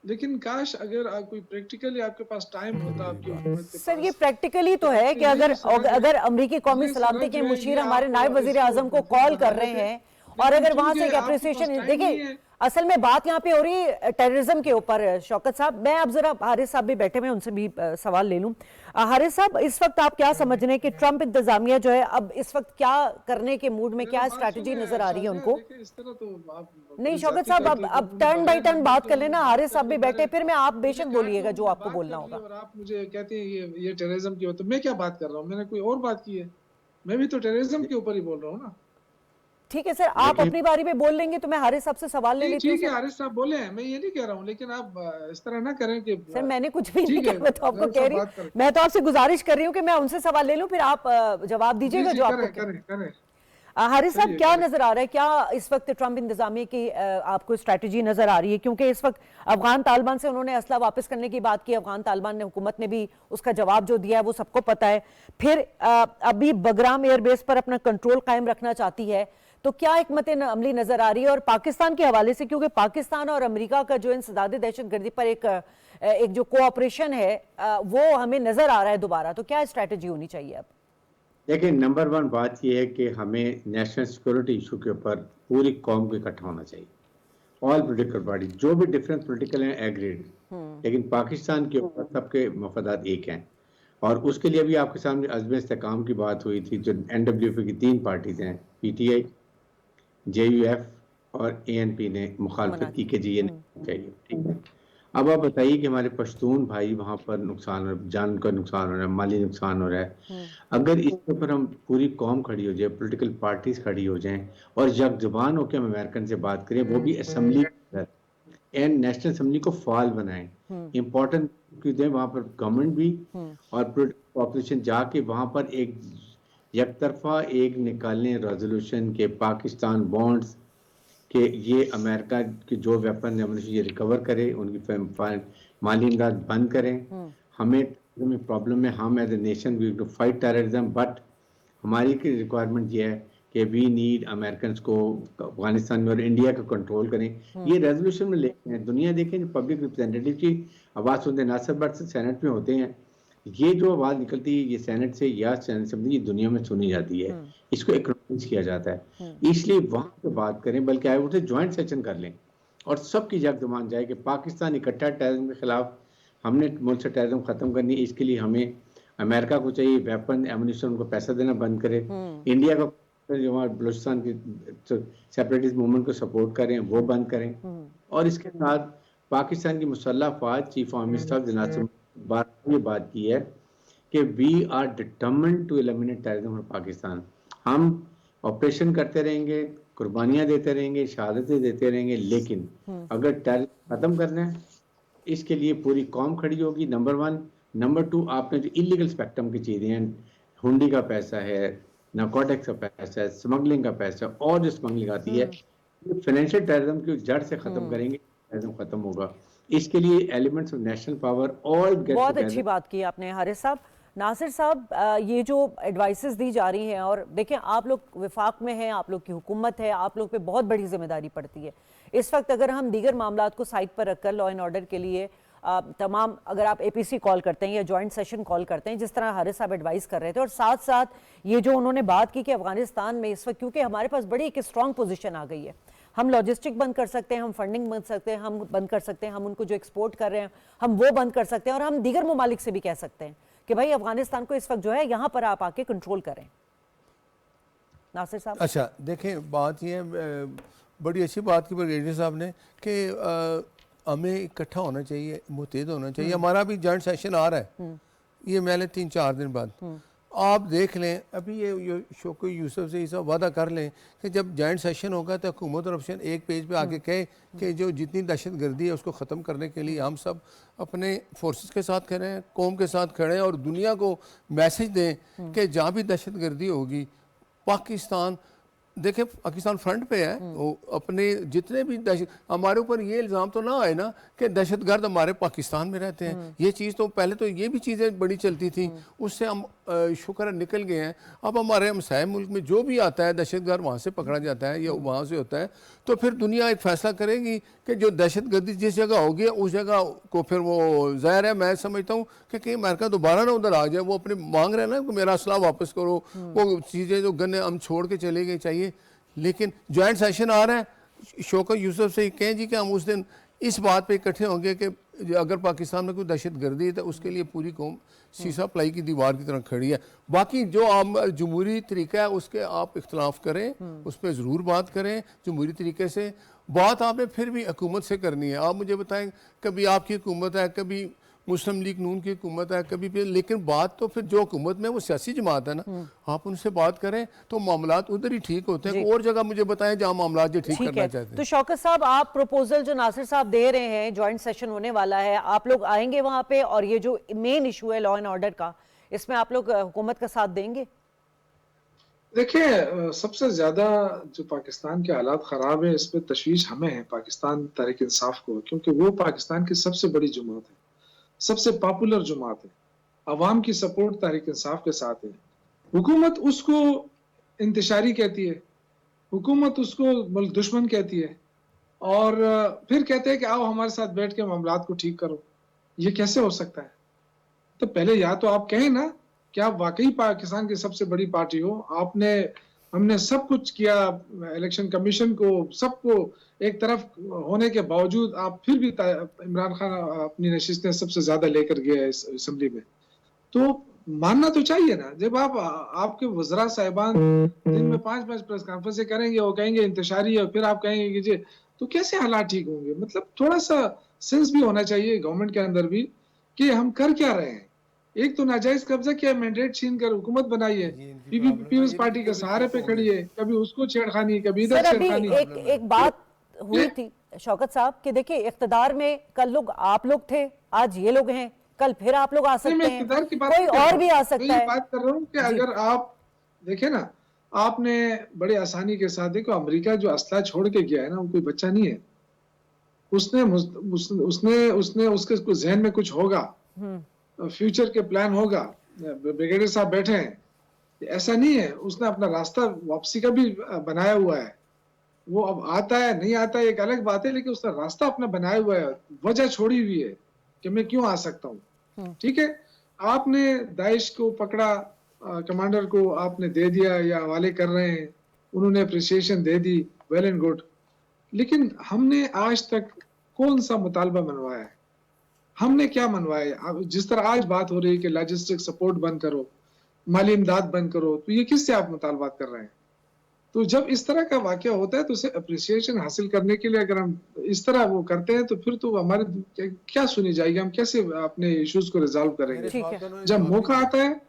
Speaker 3: लेकिन काश अगर कोई प्रैक्टिकली आपके पास टाइम होता आपकी हुकूमत के
Speaker 1: सर,
Speaker 3: पास।
Speaker 1: ये प्रैक्टिकली तो है कि अगर अमेरिकी कौमी सलामती के मुशीर हमारे नायब वजीर आजम को कॉल कर रहे हैं और अगर वहां से एक अप्रिसिएशन, देखिए असल में बात यहाँ पे हो रही है टेररिज्म के ऊपर। शौकत साहब, मैं अब जरा हारिस साहब भी बैठे हुए, उनसे भी सवाल ले लूं। हारिस साहब, इस वक्त आप क्या समझ रहे हैं कि ट्रंप इंतजामिया जो है अब इस वक्त क्या करने के मूड में, क्या स्ट्रैटेजी नजर आ रही है उनको?
Speaker 3: इस तरह तो आप
Speaker 1: नहीं शौकत साहब, अब टर्न बाई टर्न बात कर लेना। हारिस साहब भी बैठे, फिर मैं आप बेशक बोलिएगा जो आपको बोलना होगा।
Speaker 3: और आप मुझे कहते हैं ये टेररिज्म की हो, तो मैं क्या बात कर रहा हूँ? मैंने कोई और बात की है? मैं भी तो टेररिज्म के ऊपर ही बोल रहा हूँ ना।
Speaker 1: ठीक है सर, आप अपनी बारी में बोल लेंगे तो मैं हारिस साहब से सवाल ले लेती हूँ।
Speaker 3: ठीक है, आरिफ साहब बोले हैं, मैं ये नहीं कह रहा हूँ, लेकिन आप इस तरह ना करें कि
Speaker 1: सर मैंने कुछ भी नहीं
Speaker 3: ठीक है,
Speaker 1: कहा, मैं तो आपको
Speaker 3: अगर
Speaker 1: कह
Speaker 3: सब
Speaker 1: रही
Speaker 3: बात करें।
Speaker 1: हूँ, मैं तो आपसे गुजारिश कर रही हूँ कि मैं उनसे सवाल ले लूँ, फिर आप जवाब
Speaker 3: जी
Speaker 1: दीजिएगा
Speaker 3: जी,
Speaker 1: जो आपको
Speaker 3: करें करें करें।
Speaker 1: हारिस साहब
Speaker 3: करिए,
Speaker 1: क्या
Speaker 3: करिए।
Speaker 1: नजर आ रहा है, क्या इस वक्त ट्रंप इंतजामिया की आपको स्ट्रैटेजी नजर आ रही है? क्योंकि इस वक्त अफगान तालिबान से उन्होंने असला वापस करने की बात की, अफगान तालिबान ने, हुकूमत ने भी उसका जवाब जो दिया है वो सबको पता है। फिर अभी बगराम एयरबेस पर अपना कंट्रोल कायम रखना चाहती है, तो क्या एक मत अमली नजर आ रही है? और पाकिस्तान के हवाले से, क्योंकि पाकिस्तान और अमेरिका का जो इंसदाद दहशतगर्दी पर एक जो कोऑपरेशन है वो हमें नजर आ रहा है दोबारा, तो क्या स्ट्रैटेजी होनी चाहिए अब?
Speaker 2: देखिए, नंबर वन बात यह है कि हमें नेशनल सिक्योरिटी इशू के ऊपर पूरी कौम को इकट्ठा होना चाहिए। ऑल पोलिटिकल पार्टी जो भी डिफरेंस पोलिटिकल हैं एग्रीड, लेकिन पाकिस्तान के ऊपर सबके मफादात एक हैं। और उसके लिए भी आपके सामने अज़्म इस्तेहकाम की बात हुई थी, जो NWP की 3 पार्टीज हैं, PTI, JUF और ANP ने मुखालफत की कि जी ये नहीं चाहिए। ठीक है, अब आप बताइए कि हमारे पश्तून भाई वहाँ पर नुकसान, जान का नुकसान हो रहा है, माली नुकसान हो रहा है। अगर इसके ऊपर हम पूरी कौम खड़ी हो जाए, पॉलिटिकल पार्टीज खड़ी हो जाएं और यकजुबान होकर हम अमेरिकन से बात करें, वो भी असेंबली एंड नेशनल असेंबली को फाल बनाएं, इम्पोर्टेंट दें वहाँ पर गवर्नमेंट भी और पॉपुलेशन जाके वहाँ पर एक यकतरफा एक निकालें रेजोल्यूशन के पाकिस्तान बॉन्ड्स कि ये अमेरिका के जो वेपन है ये रिकवर करे, उनकी माली इमदाद बंद करें। हमें प्रॉब्लम है, हम as a nation we to fight terrorism, but हमारी रिक्वायरमेंट ये है कि वी नीड अमेरिकन को अफगानिस्तान में और इंडिया को कंट्रोल करें। ये रेजोल्यूशन में लेते हैं, दुनिया देखें, पब्लिक रिप्रेजेंटेटिव की आवाज़ सुनते हैं, ना सिर्फ बट सेनेट में होते हैं, ये जो आवाज़ निकलती है ये सेनेट से या सेनेट से ये दुनिया में सुनी जाती है, इसको एक्नॉलेज किया जाता है। इसलिए वहाँ पे बात करें, बल्कि आए उठे ज्वाइंट सेशन कर लें और सबकी यकजुबान जाए कि पाकिस्तान इकट्ठा टेररिज्म के खिलाफ, हमने मुल्क से टेररिज्म खत्म करनी है। इसके लिए हमें अमेरिका को चाहिए वेपन एमुनिशन, उनको पैसा देना बंद करे, इंडिया को जो हमारे बलूचिस्तान की सेपरेटिस्ट मूवमेंट को सपोर्ट करें वो बंद करें, और इसके साथ पाकिस्तान की मुसल्लह अफवाज चीफ ऑफ आर्मी स्टाफ जनाब ये बात की है कि we are determined to eliminate terrorism from Pakistan. हम ऑपरेशन करते रहेंगे, कुर्बानियां देते रहेंगे, शहादतें देते रहेंगे, लेकिन अगर टेररिज्म खत्म करना है इसके लिए पूरी कौम खड़ी होगी, नंबर वन। नंबर टू, आपने जो इलीगल स्पेक्ट्रम की चीज़ें हैं, हुंडी का पैसा है, नारकोटिक्स का पैसा है, स्मगलिंग का पैसा, और जो स्मगलिंग आती है, फाइनेंशियल टेररिज्म की जड़ से खत्म करेंगे, टेररिज्म खत्म होगा। इसके लिए elements of national power all get
Speaker 1: बहुत अच्छी बात की आपने हारिस साहब। नासिर साहब, ये जो एडवाइसेस दी जा रही हैं, और देखें आप लोग विफाक में हैं, आप लोग की हुकूमत है, आप लोग पे बहुत बड़ी जिम्मेदारी पड़ती है इस वक्त। अगर हम दीगर मामलात को साइड पर रखकर लॉ एंड ऑर्डर के लिए तमाम, अगर आप APC कॉल करते हैं या जॉइंट सेशन कॉल करते हैं जिस तरह हारिस साहब एडवाइस कर रहे थे, और साथ साथ ये जो उन्होंने बात की कि अफगानिस्तान में इस वक्त क्योंकि हमारे पास बड़ी एक स्ट्रॉन्ग पोजीशन आ गई है, हम लॉजिस्टिक बंद कर सकते हैं, हम फंडिंग बंद सकते हैं, हम बंद कर सकते हैं, हम उनको जो एक्सपोर्ट कर रहे हैं हम वो बंद कर सकते हैं, और हम दीगर ममालिक से भी कह सकते हैं कि भाई अफगानिस्तान को इस वक्त जो है यहाँ पर आप आके कंट्रोल करें। नासिर साहब,
Speaker 4: अच्छा देखें, बात ये है, बड़ी अच्छी बात की ब्रिगेडियर साहब ने कि हमें इकट्ठा होना चाहिए, मुतहद होना चाहिए। हमारा भी जॉइंट सेशन आ रहा है, ये मैंने 3-4 दिन बाद, आप देख लें। अभी ये शौकत यूसुफ से ये सब वादा कर लें कि जब जॉइंट सेशन होगा तो हुकूमत और ऑप्शन एक पेज पे आके कहे कि जो जितनी दहशत गर्दी है उसको ख़त्म करने के लिए हम सब अपने फोर्सेस के साथ खड़े हैं, कौम के साथ खड़े हैं, और दुनिया को मैसेज दें कि जहाँ भी दहशत गर्दी होगी पाकिस्तान, देखें पाकिस्तान फ्रंट पे है, वो अपने जितने भी हमारे ऊपर ये इल्ज़ाम तो ना आए ना कि दहशतगर्द हमारे पाकिस्तान में रहते हैं। ये चीज़ तो पहले तो ये भी चीज़ें बड़ी चलती थी, उससे हम शुक्र है निकल गए हैं। अब हमारे हमसाय मुल्क में जो भी आता है दहशतगर्द वहाँ से पकड़ा जाता है या वहाँ से होता है, तो फिर दुनिया एक फ़ैसला करेगी कि जो दहशतगर्दी जिस जगह होगी उस जगह को फिर वो ज़ाहिर है, मैं समझता हूँ कि कहीं अमेरिका दोबारा ना उधर आ जाए। वो अपने मांग रहे हैं ना कि मेरा असला वापस करो, वो चीज़ें जो गन्ने हम छोड़ के चले गए चाहिए। लेकिन जॉइंट सेशन आ रहा है, शौकत यूसुफ से कहें जी कि हम उस दिन इस बात पे इकट्ठे होंगे कि अगर पाकिस्तान में कोई दहशत गर्दी है तो उसके लिए पूरी कौम शीशा प्लाई की दीवार की तरह खड़ी है। बाकी जो आम जमहूरी तरीका है उसके आप इख्तलाफ करें, उस पर ज़रूर बात करें जमहूरी तरीके से। बात आपने फिर भी हुकूमत से करनी है। आप मुझे बताएं, कभी आपकी हुकूमत है, कभी मुस्लिम लीग नून की हुकूमत है, कभी भी, लेकिन बात तो फिर जो हुकूमत में वो सियासी जमात है ना, आप उनसे बात करें तो मामलात उधर ही ठीक होते हैं। और जगह मुझे बताएं जहाँ मामलात जो ठीक
Speaker 1: ठीक
Speaker 4: करना
Speaker 1: है।
Speaker 4: चाहते हैं।
Speaker 1: तो शौकत साहब, आप प्रपोजल जो नासिर साहब दे रहे हैं, जॉइंट सेशन होने वाला है, आप लोग आएंगे वहां पे, और ये जो मेन इशू है लॉ एंड ऑर्डर का, इसमें आप लोग हुकूमत का साथ देंगे?
Speaker 3: देखिए, सबसे ज्यादा जो पाकिस्तान के हालात खराब है, इस पे तशवीश हमें है, पाकिस्तान तहरीक इंसाफ को, क्योंकि वो पाकिस्तान की सबसे बड़ी जमात है, सबसे पॉपुलर जमात है, अवाम की सपोर्ट तहरीक इंसाफ के साथ है। हुकूमत उसको इंतशारी कहती है, हुकूमत उसको मुल्क दुश्मन कहती है, और फिर कहते हैं कि आओ हमारे साथ बैठ के मामलात को ठीक करो। ये कैसे हो सकता है? तो पहले या तो आप कहें ना कि आप वाकई पाकिस्तान की सबसे बड़ी पार्टी हो, आपने हमने सब कुछ किया, इलेक्शन कमीशन को सबको एक तरफ होने के बावजूद आप फिर भी इमरान खान अपनी नशिस्तें सबसे ज्यादा लेकर गए इस असेंबली में, तो मानना तो चाहिए ना। जब आप आपके वज़रा साहिबान दिन में 5-5 प्रेस कॉन्फ्रेंस करेंगे, वो कहेंगे इंतशारी है, फिर आप कहेंगे कि जी, तो कैसे हालात ठीक होंगे? मतलब थोड़ा सा सेंस भी होना चाहिए गवर्नमेंट के अंदर भी कि हम कर क्या रहे हैं। एक तो नाजायज कब्जा किया, मैंडेट छीन कर हुकूमत बनाई है, पीपल्स पार्टी के सहारे पे खड़ी है, कभी उसको छेड़खानी, कभी इधर
Speaker 1: सर, अभी
Speaker 3: छेड़खानी।
Speaker 1: एक बात हुई थी शौकत साहब कि देखिए, इख्तिदार में कल लोग आप लोग थे, आज ये लोग हैं, कल फिर आप लोग आ
Speaker 3: नहीं,
Speaker 1: सकते
Speaker 3: मैं
Speaker 1: हैं,
Speaker 3: इक़्तिदार की बात
Speaker 1: कोई
Speaker 3: नहीं कर
Speaker 1: और
Speaker 3: रहा
Speaker 1: भी
Speaker 3: हूं।
Speaker 1: आ
Speaker 3: मैं
Speaker 1: सकता
Speaker 3: ये
Speaker 1: है।
Speaker 3: बात कर रहा हूँ कि
Speaker 1: जी।
Speaker 3: अगर आप देखें ना, आपने बड़े आसानी के साथ देखो, अमेरिका जो असला छोड़ के गया है ना, वो कोई बच्चा नहीं है। उसने उसके जहन में कुछ होगा, फ्यूचर के प्लान होगा। ब्रिगेडियर साहब बैठे हैं, ऐसा नहीं है। उसने अपना रास्ता वापसी का भी बनाया हुआ है। वो अब आता है नहीं आता है एक अलग बात है, लेकिन उसने रास्ता अपना बनाया हुआ है, वजह छोड़ी हुई है कि मैं क्यों आ सकता हूँ। ठीक है, आपने दाइश को पकड़ा, कमांडर को आपने दे दिया या हवाले कर रहे हैं, उन्होंने appreciation they the, well and good. लेकिन हमने आज तक कौन सा मुतालबा मनवाया है? हमने क्या मनवाया? अब जिस तरह आज बात हो रही है कि लॉजिस्टिक सपोर्ट बंद करो, माली इमदाद बंद करो, तो ये किससे आप मुतालबात कर रहे हैं? तो जब इस तरह का वाकया होता है तो उसे अप्रिसिएशन हासिल करने के लिए अगर हम इस तरह वो करते हैं, तो फिर तो हमारे क्या सुनी जाएगी? हम कैसे अपने इश्यूज को रिजॉल्व करेंगे?
Speaker 1: ठीक है।
Speaker 3: जब मौका आता है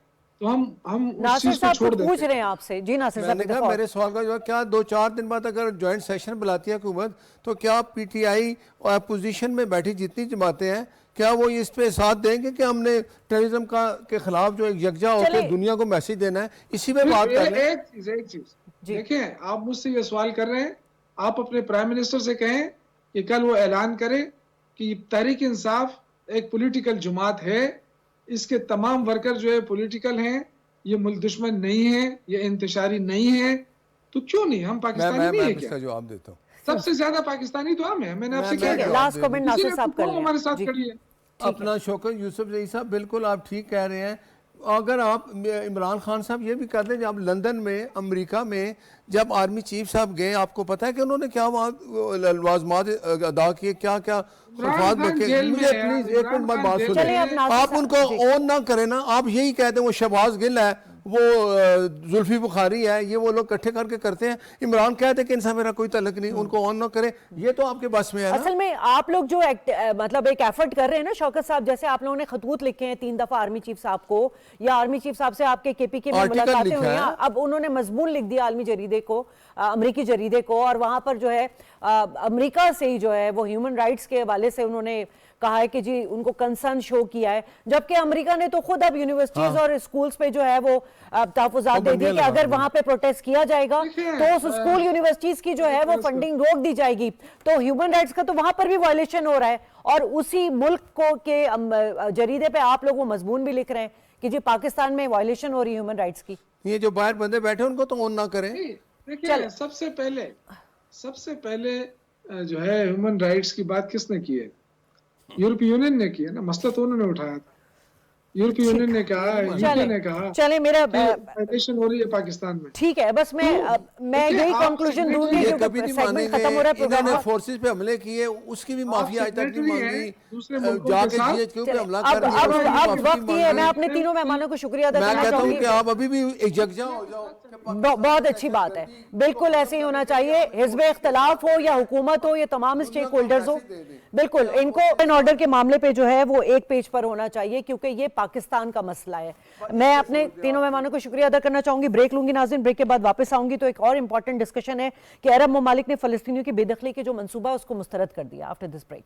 Speaker 3: तो हम उस
Speaker 1: नासिर
Speaker 3: चीज को
Speaker 1: साहब
Speaker 3: छोड़
Speaker 1: कुछ
Speaker 3: देते
Speaker 1: पूछ
Speaker 3: हैं।
Speaker 1: रहे हैं आपसे। जी नासिर साहब,
Speaker 4: मैंने कहा मेरे सवाल का जवाब, क्या 2-4 दिन बाद अगर जॉइंट सेशन बुलाती है हुकूमत, तो क्या पीटीआई और अपोजिशन में बैठी जितनी जमातें हैं, क्या वो इस पे साथ देंगे कि हमने टेररिज्म का के खिलाफ जो एक यकजा होकर दुनिया को मैसेज देना है, इसी पे बात कर लें।
Speaker 3: एक चीज देखें, आप मुझसे ये सवाल कर रहे हैं, आप अपने प्राइम मिनिस्टर से कहें कि कल वो ऐलान करे कि तहरीक इंसाफ एक पॉलिटिकल जमात है, इसके तमाम वर्कर जो है पॉलिटिकल हैं, ये मुल्क दुश्मन नहीं है, ये इंतशारी नहीं है। तो क्यों नहीं? हम पाकिस्तानी नहीं है क्या?
Speaker 4: इसका जवाब देता हूँ।
Speaker 3: सबसे ज्यादा पाकिस्तानी तो हम हैं। मैंने आपसे क्या कहा?
Speaker 1: लास्ट कमेंट नासिर
Speaker 3: इसीलिए
Speaker 1: साहब
Speaker 3: तो
Speaker 1: कर
Speaker 3: वो
Speaker 1: लें।
Speaker 3: हमारे साथ
Speaker 1: जी।
Speaker 3: खड़ी है।
Speaker 4: अपना शौकत यूसुफ जई साहब, बिल्कुल आप ठीक कह रहे हैं। अगर आप इमरान खान साहब ये भी कहते हैं, जब लंदन में अमेरिका में जब आर्मी चीफ साहब गए, आपको पता है कि उन्होंने क्या वहाँ लवाजमात अदा किए, क्या क्या खिलाफत रखे? मुझे प्लीज एक मिनट बाद बात
Speaker 1: चलिए,
Speaker 4: सुनिए।
Speaker 1: अब नासिर
Speaker 4: आप
Speaker 1: साहब,
Speaker 4: उनको
Speaker 1: जी।
Speaker 4: ऑन ना करें ना, आप यही कहते हैं वो शहबाज गिल है, वो जुल्फी बुखारी है, ये वो लोग इकट्ठे करके करते हैं। इमरान कहते हैं कि इनसे मेरा कोई तल्लुक नहीं, उनको ऑन ना करें, ये तो आपके बस में है ना।
Speaker 1: असल में आप लोग जो मतलब एक एफर्ट कर रहे हैं ना शौकत साहब, जैसे आप लोगों ने खतूत लिखे हैं 3 दफा आर्मी चीफ साहब को, या आर्मी चीफ साहब से आपके केपीके में
Speaker 4: आर्टिकल
Speaker 1: मुलाकातें
Speaker 4: लिखा
Speaker 1: हुई हैं,
Speaker 4: है।
Speaker 1: अब उन्होंने मजमून लिख दिया आलमी जरीदे को, अमेरिकी जरीदे को, और वहां पर जो है अमेरिका से ही जो है वो ह्यूमन राइट्स के हवाले से उन्होंने कहा है कि जी उनको कंसर्न शो किया है, जबकि अमेरिका ने तो खुद अब यूनिवर्सिटीज और स्कूल्स पे जो है वो तहफुजात दे दिए कि अगर वहां पे प्रोटेस्ट किया जाएगा तो उस स्कूल यूनिवर्सिटीज की जो है वो फंडिंग रोक दी जाएगी। तो ह्यूमन राइट्स का तो वहां पर भी वायलेशन हो रहा है, और उसी मुल्क को के जरीदे पे आप लोग वो मजमून भी लिख रहे हैं कि जी पाकिस्तान में वायलेशन हो रही है ह्यूमन राइट्स की।
Speaker 4: ये जो बाहर बंदे बैठे उनको तो ऑन ना करें।
Speaker 3: देखिए, सबसे पहले जो है ह्यूमन राइट्स की बात किसने की है? यूरोपीय यूनियन ने की है ना। मसला तो उन्होंने उठाया था। यूरोपीय यूनियन ने कहा, यूके ने कहा
Speaker 1: चले मेरा
Speaker 3: कि वायलेशन हो रही है पाकिस्तान में।
Speaker 1: ठीक है, बस मैं
Speaker 3: देखिए,
Speaker 1: यही
Speaker 3: आप
Speaker 1: कंक्लूजन ढूंढ
Speaker 3: secretary-
Speaker 4: ये
Speaker 1: रही
Speaker 4: कभी नहीं
Speaker 1: सेगमेंट खत्म हो रहा है
Speaker 4: मानेंगे,
Speaker 1: प्रोग्राम
Speaker 4: इन्होंने
Speaker 1: का।
Speaker 4: फोर्सेस पे हमले किए उसकी भी माफी आज तक नहीं
Speaker 3: secretary हैं,
Speaker 4: मांगी,
Speaker 3: दूसरे मुल्कों के
Speaker 4: जाके
Speaker 3: साथ।
Speaker 4: जीएचक्यू पे
Speaker 1: चले,
Speaker 4: हमला
Speaker 1: अब
Speaker 4: कर दिया, उसकी भी
Speaker 1: अब
Speaker 4: माफी
Speaker 1: वक्त
Speaker 4: नहीं
Speaker 1: ये है, मैं
Speaker 4: मांगी।
Speaker 1: अपने तीनों मेहमानों को शुक्रिया अदा
Speaker 4: मैं
Speaker 1: करना
Speaker 4: कहता हूँ
Speaker 1: चाहूंगी।
Speaker 4: कि आप अभी भी यकजा हो जाओ।
Speaker 1: बहुत अच्छी बात है, बिल्कुल ऐसे ही होना चाहिए। हिज़्ब इख्तलाफ हो या हुकूमत हो या तमाम स्टेक होल्डर्स हो, बिल्कुल इनको एंड ऑर्डर के मामले पे जो है वो एक पेज पर होना चाहिए, क्योंकि ये पाकिस्तान का मसला है। मैं अपने तीनों मेहमानों को शुक्रिया अदा करना चाहूंगी। ब्रेक लूंगी नाज़रीन, ब्रेक के बाद वापस आऊंगी तो एक और इंपॉर्टेंट डिस्कशन है कि अरब ममालिक ने फलस्तीनियों की बेदखली के जो मंसूबा है उसको मुस्तरद कर दिया। आफ्टर दिस ब्रेक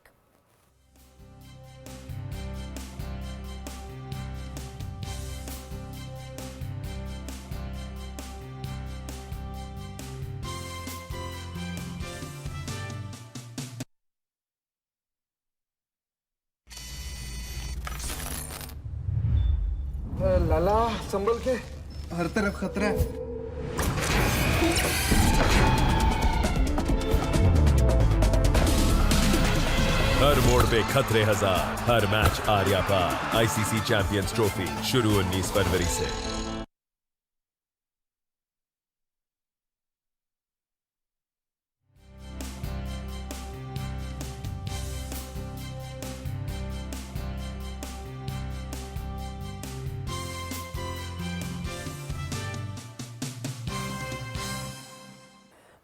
Speaker 5: लाला संभल के, हर तरफ खतरा है।
Speaker 6: हर मोड़ पे खतरे हजार, हर मैच आर्या पार। आईसीसी चैंपियंस ट्रॉफी शुरू 19 फरवरी से।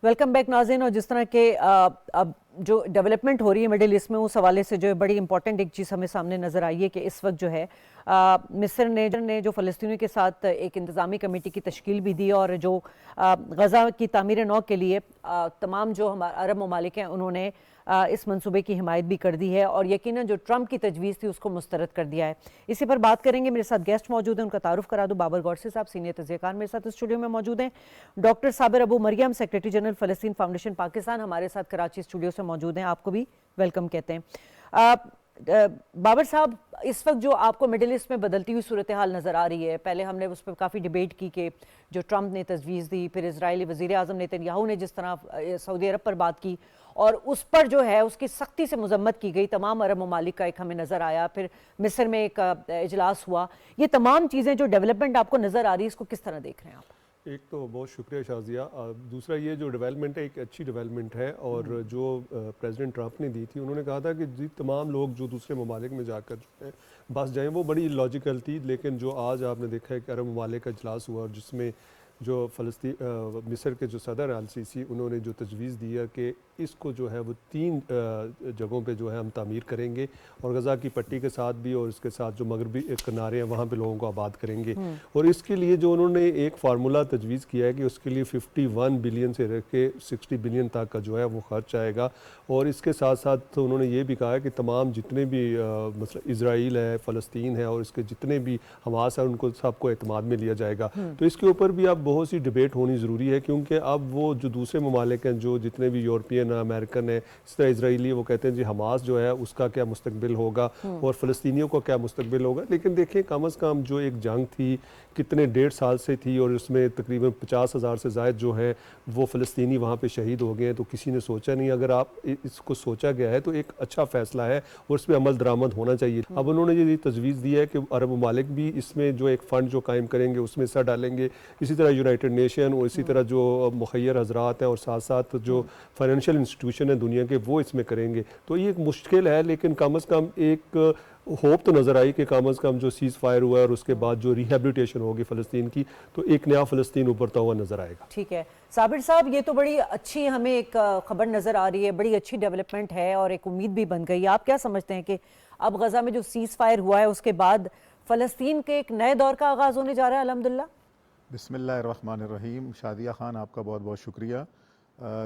Speaker 1: वेलकम बैक नाज़रीन। और जिस तरह के अब जो डेवलपमेंट हो रही है मिडिल ईस्ट में, उस हवाले से जो है बड़ी इंपॉर्टेंट एक चीज़ हमें सामने नज़र आई है कि इस वक्त जो है मिस्र ने जो फ़लस्तीनियों के साथ एक इंतज़ामी कमेटी की तश्कील भी दी और जो गज़ा की तामीर नौ के लिए तमाम जो हमारे अरब ममालिक हैं उन्होंने इस मंसूबे की हिमायत भी कर दी है और यकीनन जो ट्रंप की तजवीज़ थी उसको मुस्तरद कर दिया है। इसी पर बात करेंगे। मेरे साथ गेस्ट मौजूद हैं, उनका तारुफ करा दूं। बाबर गौरसी साहब सीनियर तज़कियाकार मेरे साथ स्टूडियो में मौजूद हैं। Doctor Sabir Abu Mariam secretary general Falasteen foundation Pakistan हमारे साथ कराची स्टूडियो से मौजूद हैं, आपको भी वेलकम कहते हैं। बाबर साहब, इस वक्त जो आपको मिडिल ईस्ट में बदलती हुई सूरत हाल नज़र आ रही है, पहले हमने उस पर काफ़ी डिबेट की कि जो ट्रंप ने तजवीज़ दी, फिर इजरायली वज़ीर आज़म नेतन्याहू ने जिस तरह सऊदी अरब पर बात की और उस पर जो है उसकी सख्ती से मजम्मत की गई, तमाम अरब ममालिक का एक हमें नज़र आया, फिर मिस्र में एक इजलास हुआ। ये तमाम चीज़ें जो डेवलपमेंट आपको नज़र आ रही है, इसको किस तरह देख रहे हैं आप?
Speaker 7: एक तो बहुत शुक्रिया शाजिया। दूसरा ये जो डेवलपमेंट है एक अच्छी डेवलपमेंट है और जो प्रेसिडेंट ट्रंप ने दी थी, उन्होंने कहा था कि जी तमाम लोग जो दूसरे ममालिक में जाकर जो है बस जाएँ, वो बड़ी लॉजिकल थी। लेकिन जो आज आपने देखा है कि अरब ममालिक का इजलास हुआ और जिसमें जो मिस्र के जो सदर अल-सीसी उन्होंने जो तजवीज़ दी है कि इसको जो है वो 3 जगहों पे जो है हम तामीर करेंगे और गज़ा की पट्टी के साथ भी और इसके साथ जो मगरबी किनारे हैं वहाँ पे लोगों को आबाद करेंगे। और इसके लिए जो उन्होंने एक फार्मूला तजवीज़ किया है कि उसके लिए 51 बिलियन से रख के 60 बिलियन तक का जो है वो खर्च आएगा। और इसके साथ साथ उन्होंने ये भी कहा है कि तमाम जितने भी मतलब इजराइल है, फ़लस्तीन है और इसके जितने भी हमास है उनको सबको एतमाद में लिया जाएगा। तो इसके ऊपर भी अब बहुत सी डिबेट होनी ज़रूरी है, क्योंकि अब वो जो दूसरे ममालिक हैं, जो जितने भी यूरोपियन अमेरिकन है, इस तरह इसराइली, वो कहते हैं जी हमास जो है उसका क्या मुस्तकबिल होगा और फ़लस्तीनियों को क्या मुस्तकबिल होगा। लेकिन देखिए कम अज़ कम जो एक जंग थी कितने 1.5 साल से थी और उसमें तकरीबन 50,000 से ज़ायद जो है वो फ़लस्तीनी वहाँ पे शहीद हो गए हैं। तो किसी ने सोचा नहीं, अगर आप इसको सोचा गया है तो एक अच्छा फ़ैसला है और इस पर अमल दरामद होना चाहिए। अब उन्होंने ये तजवीज़ दी है कि अरब ममालिक भी इसमें जो एक फ़ंड जो कायम करेंगे उसमें हिस्सा डालेंगे, इसी तरह यूनाइटेड नेशन और इसी तरह जो मुखय्यर हजरात हैं और साथ साथ जो फाइनेंशियल इंस्टीट्यूशन है दुनिया के वो इसमें करेंगे। तो ये एक मुश्किल है, लेकिन कम अज़ कम एक होप तो नज़र आई कि कम अज़ कम जो सीज़ फायर हुआ है और उसके बाद जो रिहेबिलिटेशन होगी फ़लस्तीन की, तो एक नया फ़लस्तीन उभरता हुआ नज़र आएगा।
Speaker 1: ठीक है साबिर साहब, ये तो बड़ी अच्छी हमें एक खबर नज़र आ रही है, बड़ी अच्छी डेवलपमेंट है और एक उम्मीद भी बन गई है। आप क्या समझते हैं कि अब गज़ा में जो सीज़ फायर हुआ है उसके बाद फ़लस्तीन के एक नए दौर का आगाज़ होने जा रहा है? अल्हम्दुलिल्लाह।
Speaker 8: बिस्मिल्लाहिर्रहमानिर्रहीम। शादिया खान, आपका बहुत बहुत शुक्रिया।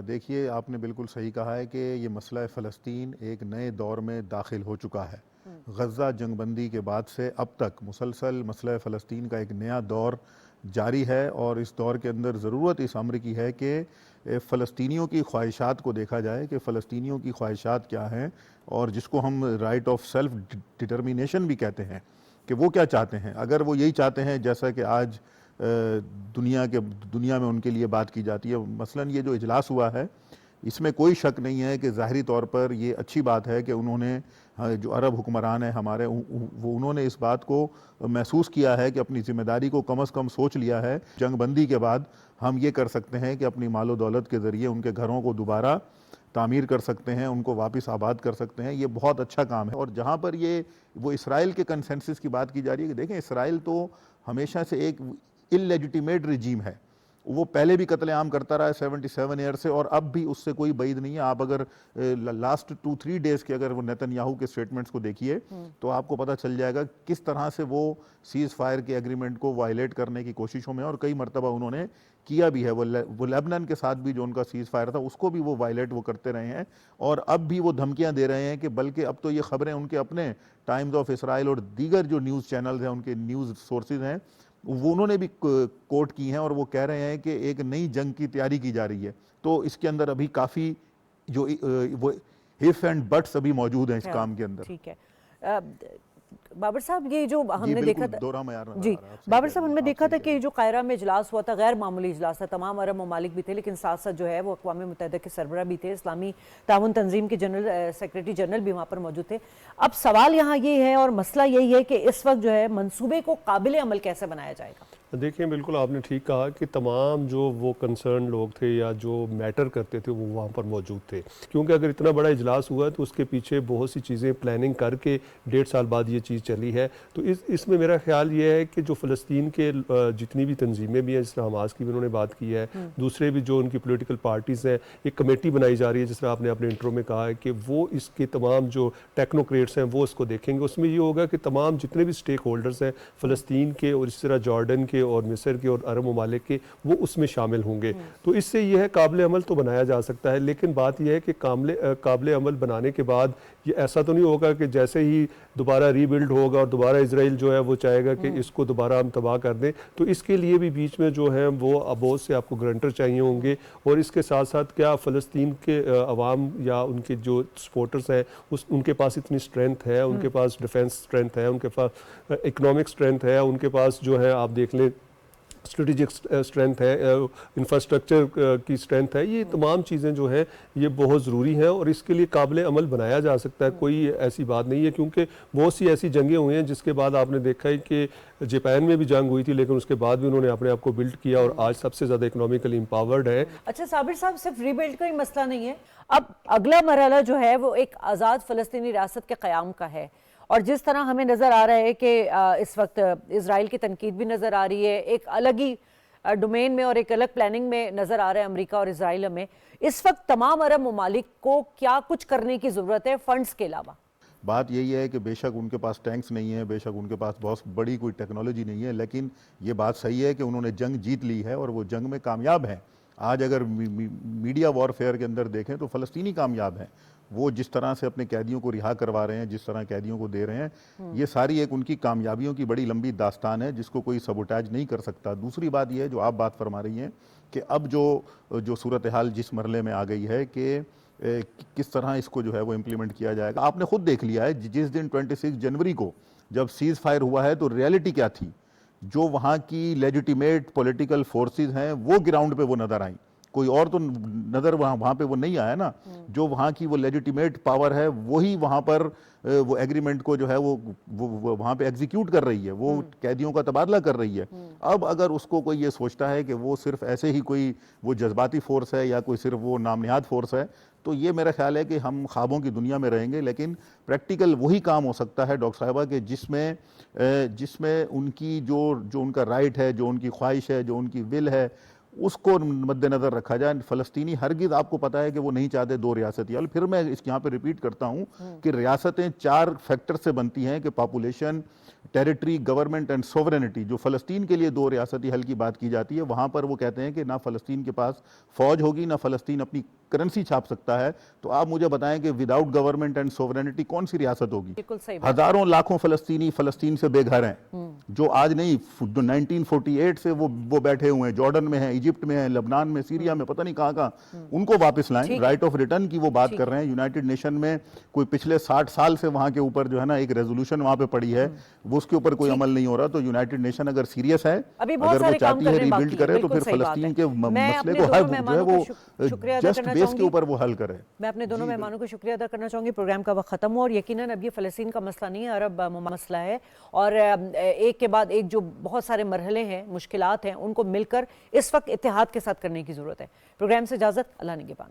Speaker 8: देखिए, आपने बिल्कुल सही कहा है कि ये मसला फ़लस्तीन एक नए दौर में दाखिल हो चुका है। गज़ा जंगबंदी के बाद से अब तक मुसलसल मसला फ़लस्तीन का एक नया दौर जारी है और इस दौर के अंदर ज़रूरत इस अम्र की है कि फ़लस्तीनियों की ख्वाहिशात को देखा जाए कि फ़लस्तीनियों की ख्वाहिशात क्या हैं और जिसको हम राइट ऑफ सेल्फ डिटर्मिनेशन भी कहते हैं कि वो क्या चाहते हैं। अगर वो यही चाहते हैं जैसा कि आज दुनिया में उनके लिए बात की जाती है, मसलन ये जो इजलास हुआ है इसमें कोई शक नहीं है कि ज़ाहिरी तौर पर ये अच्छी बात है कि उन्होंने जो अरब हुक्मरान हैं हमारे वो उन्होंने इस बात को महसूस किया है कि अपनी जिम्मेदारी को कम से कम सोच लिया है। जंगबंदी के बाद हम ये कर सकते हैं कि अपनी मालो दौलत के ज़रिए उनके घरों को दोबारा तामीर कर सकते हैं, उनको वापस आबाद कर सकते हैं। ये बहुत अच्छा काम है। और जहाँ पर ये वो इसराइल के कंसेंसस की बात की जा रही है कि देखें, इसराइल तो हमेशा से एक इलेजिटिमेट रिजीम है। वो पहले भी कत्लेआम करता रहा है 77 ईयर से, और अब भी उससे कोई बैद नहीं है। आप अगर लास्ट 2-3 डेज के अगर वो नेतन्याहू के स्टेटमेंट्स को देखिए तो आपको पता चल जाएगा किस तरह से वो सीज फायर के एग्रीमेंट को वायलेट करने की कोशिशों में, और कई मरतबा उन्होंने किया भी है। वो लेबनान के साथ भी जो उनका सीज फायर था उसको भी वो वायलेट वो करते रहे हैं, और अब भी वो धमकियां दे रहे हैं कि बल्कि अब तो ये खबरें उनके अपने टाइम्स ऑफ इसराइल और दीगर जो न्यूज़ चैनल्स हैं, उनके न्यूज़ सोर्सेज हैं, वो उन्होंने भी कोट की हैं और वो कह रहे हैं कि एक नई जंग की तैयारी की जा रही है। तो इसके अंदर अभी काफ़ी जो वो इफ एंड बट्स अभी मौजूद हैं इस काम के अंदर।
Speaker 1: ठीक है बाबर साहब, ये जो हमने देखा था जी, बाबर साहब हमने देखा था कि जो कायरा में इजलास हुआ था गैर मामूली इजलास था, तमाम अरब ममालिक भी थे, लेकिन साथ साथ जो है वो अक़वाम मुत्तहिदा के सरबराह भी थे, इस्लामी ताउन तंजीम के जनरल सेक्रेटरी जनरल भी वहाँ पर मौजूद थे। अब सवाल यहाँ ये है और मसला यही है कि इस वक्त जो है मंसूबे को काबिल अमल कैसे बनाया जाएगा।
Speaker 7: देखिए, बिल्कुल आपने ठीक कहा कि तमाम जो वो कंसर्न लोग थे या जो मैटर करते थे वो वहाँ पर मौजूद थे, क्योंकि अगर इतना बड़ा इजलास हुआ तो उसके पीछे बहुत सी चीज़ें प्लानिंग करके 1.5 साल बाद ये चीज़ चली है। तो इसमें मेरा ख्याल ये है कि जो फ़लस्तीन के जितनी भी तंजीमें भी हैं, जिस तरह हमास की भी उन्होंने बात की है, दूसरे भी जो उनकी पोलिटिकल पार्टीज़ हैं, एक कमेटी बनाई जा रही है, जिस तरह आपने अपने इंट्रो में कहा है कि वो इसके तमाम जो टेक्नोक्रेट्स हैं वो इसको देखेंगे। उसमें ये होगा कि तमाम जितने भी स्टेक होल्डर्स हैं फ़लस्तीन के और इस तरह जॉर्डन के और मिस्र के और अरब ममालिक के, वो उसमें शामिल होंगे। तो इससे यह है काबिल अमल तो बनाया जा सकता है, लेकिन बात यह है कि काबिल अमल बनाने के बाद ये ऐसा तो नहीं होगा कि जैसे ही दोबारा रीबिल्ड होगा और दोबारा इजराइल जो है वो चाहेगा कि इसको दोबारा हम तबाह कर दें। तो इसके लिए भी बीच में जो है वो बहुत से आपको ग्रंटर चाहिए होंगे, और इसके साथ साथ क्या फ़लस्तीन के अवाम या उनके जो सपोर्टर्स हैं उनके पास इतनी स्ट्रेंथ है, उनके पास डिफेंस स्ट्रेंथ है, उनके पास इकनॉमिक स्ट्रेंथ है, उनके पास जो है आप देख लें स्ट्रेटेजिक स्ट्रेंथ है, इंफ्रास्ट्रक्चर की स्ट्रेंथ है। ये तमाम चीज़ें जो हैं ये बहुत ज़रूरी हैं और इसके लिए काबिल अमल बनाया जा सकता है। कोई ऐसी बात नहीं है, क्योंकि बहुत सी ऐसी जंगें हुई हैं जिसके बाद आपने देखा है कि जापान में भी जंग हुई थी, लेकिन उसके बाद भी उन्होंने अपने आप को बिल्ड किया और आज सबसे ज़्यादा इकोनॉमिकली एम्पावर्ड है।
Speaker 1: अच्छा साबिर साहब, सिर्फ रीबिल्ड का ही मसला नहीं है, अब अगला मरहला जो है वो एक आज़ाद फ़लस्तीनी रियासत के क़याम का है। और जिस तरह हमें नज़र आ रहा है कि इस वक्त इजराइल की तनकीद भी नज़र आ रही है, एक अलग ही डोमेन में और एक अलग प्लानिंग में नज़र आ रहा है अमेरिका और इजराइल में। इस वक्त तमाम अरब ममालिक को क्या कुछ करने की ज़रूरत है फंड्स के अलावा?
Speaker 8: बात यही है कि बेशक उनके पास टैंक्स नहीं है, बेशक उनके पास बहुत बड़ी कोई टेक्नोलॉजी नहीं है, लेकिन ये बात सही है कि उन्होंने जंग जीत ली है और वो जंग में कामयाब हैं। आज अगर मीडिया वॉरफेयर के अंदर देखें तो फ़लस्तीनी कामयाब हैं। वो जिस तरह से अपने कैदियों को रिहा करवा रहे हैं, जिस तरह कैदियों को दे रहे हैं, ये सारी एक उनकी कामयाबियों की बड़ी लंबी दास्तान है जिसको कोई सबोटाज नहीं कर सकता। दूसरी बात यह है जो आप बात फरमा रही हैं कि अब जो सूरत हाल जिस मरले में आ गई है कि किस तरह इसको जो है वो इम्प्लीमेंट किया जाएगा। आपने खुद देख लिया है जिस दिन 26 जनवरी को जब सीज फायर हुआ है तो रियलिटी क्या थी। जो वहाँ की लेजिटिमेट पॉलिटिकल फोर्सेस हैं वो ग्राउंड पे वो नज़र आई, कोई और तो नज़र वहाँ पे वो नहीं आया ना। जो वहाँ की वो लेजिटिमेट पावर है वही वहाँ पर वो एग्रीमेंट को जो है वो वहाँ पे एग्जीक्यूट कर रही है, वो कैदियों का तबादला कर रही है। अब अगर उसको कोई ये सोचता है कि वो सिर्फ ऐसे ही कोई वो जज्बाती फोर्स है या कोई सिर्फ वो नामनिहाद फोर्स है, तो ये मेरा ख्याल है कि हम ख्वाबों की दुनिया में रहेंगे। लेकिन प्रैक्टिकल वही काम हो सकता है डॉक्टर साहिबा के जिसमें उनकी जो उनका राइट है, जो उनकी ख्वाहिश है, जो उनकी विल है, उसको मद्देनज़र रखा जाए। फ़लस्तीनी हरगिज़ आपको पता है कि वो नहीं चाहते दो रियासती हल। फिर मैं यहाँ पे रिपीट करता हूँ कि रियासतें 4 फैक्टर से बनती हैं कि population, territory, government and sovereignty. जो फ़लस्तीन के लिए 2 रियासती हल की बात की जाती है, वहाँ पर वो कहते हैं कि ना फ़लस्तीन के पास फ़ौज होगी, ना फ़लस्तीन अपनी करेंसी छाप सकता है। तो आप मुझे बताएं कि विदाउट गवर्नमेंट एंड सोवरेनिटी कौन सी रियासत होगी? हज़ारों लाखों फ़लस्तीनी फ़लस्तीन से बेघर हैं, जो आज नहीं, जो 1948 से वो बैठे हुए हैं, जॉर्डन में हैं, इजिप्ट में हैं, लेबनान में, सीरिया में, पता नहीं कहाँ, उनको वापस लाएं। राइट ऑफ रिटर्न की वो बात कर रहे हैं। यूनाइटेड नेशन में कोई पिछले 60 साल से वहाँ के ऊपर जो है ना एक रेजोल्यूशन वहाँ पे पड़ी है, वो उसके ऊपर कोई अमल नहीं हो रहा। तो यूनाइटेड नेशन अगर सीरियस है, अगर वो चाहती है रीबिल्ड करे, तो फिर फ़लस्तीन के मसले को जो है वो जस्ट बेस के
Speaker 1: चाहूंगी
Speaker 8: ऊपर वो हल करे।
Speaker 1: मैं अपने दोनों मेहमानों को शुक्रिया अदा करना चाहूंगी। प्रोग्राम का वक्त खत्म हुआ और यकीनन अब ये फ़लस्तीन का मसला नहीं है, अरब मसला है और एक के बाद एक जो बहुत सारे मरहले हैं, मुश्किलात हैं, उनको मिलकर इस वक्त इत्तेहाद के साथ करने की ज़रूरत है। प्रोग्राम से इजाज़त, अल्लाह निगहबान।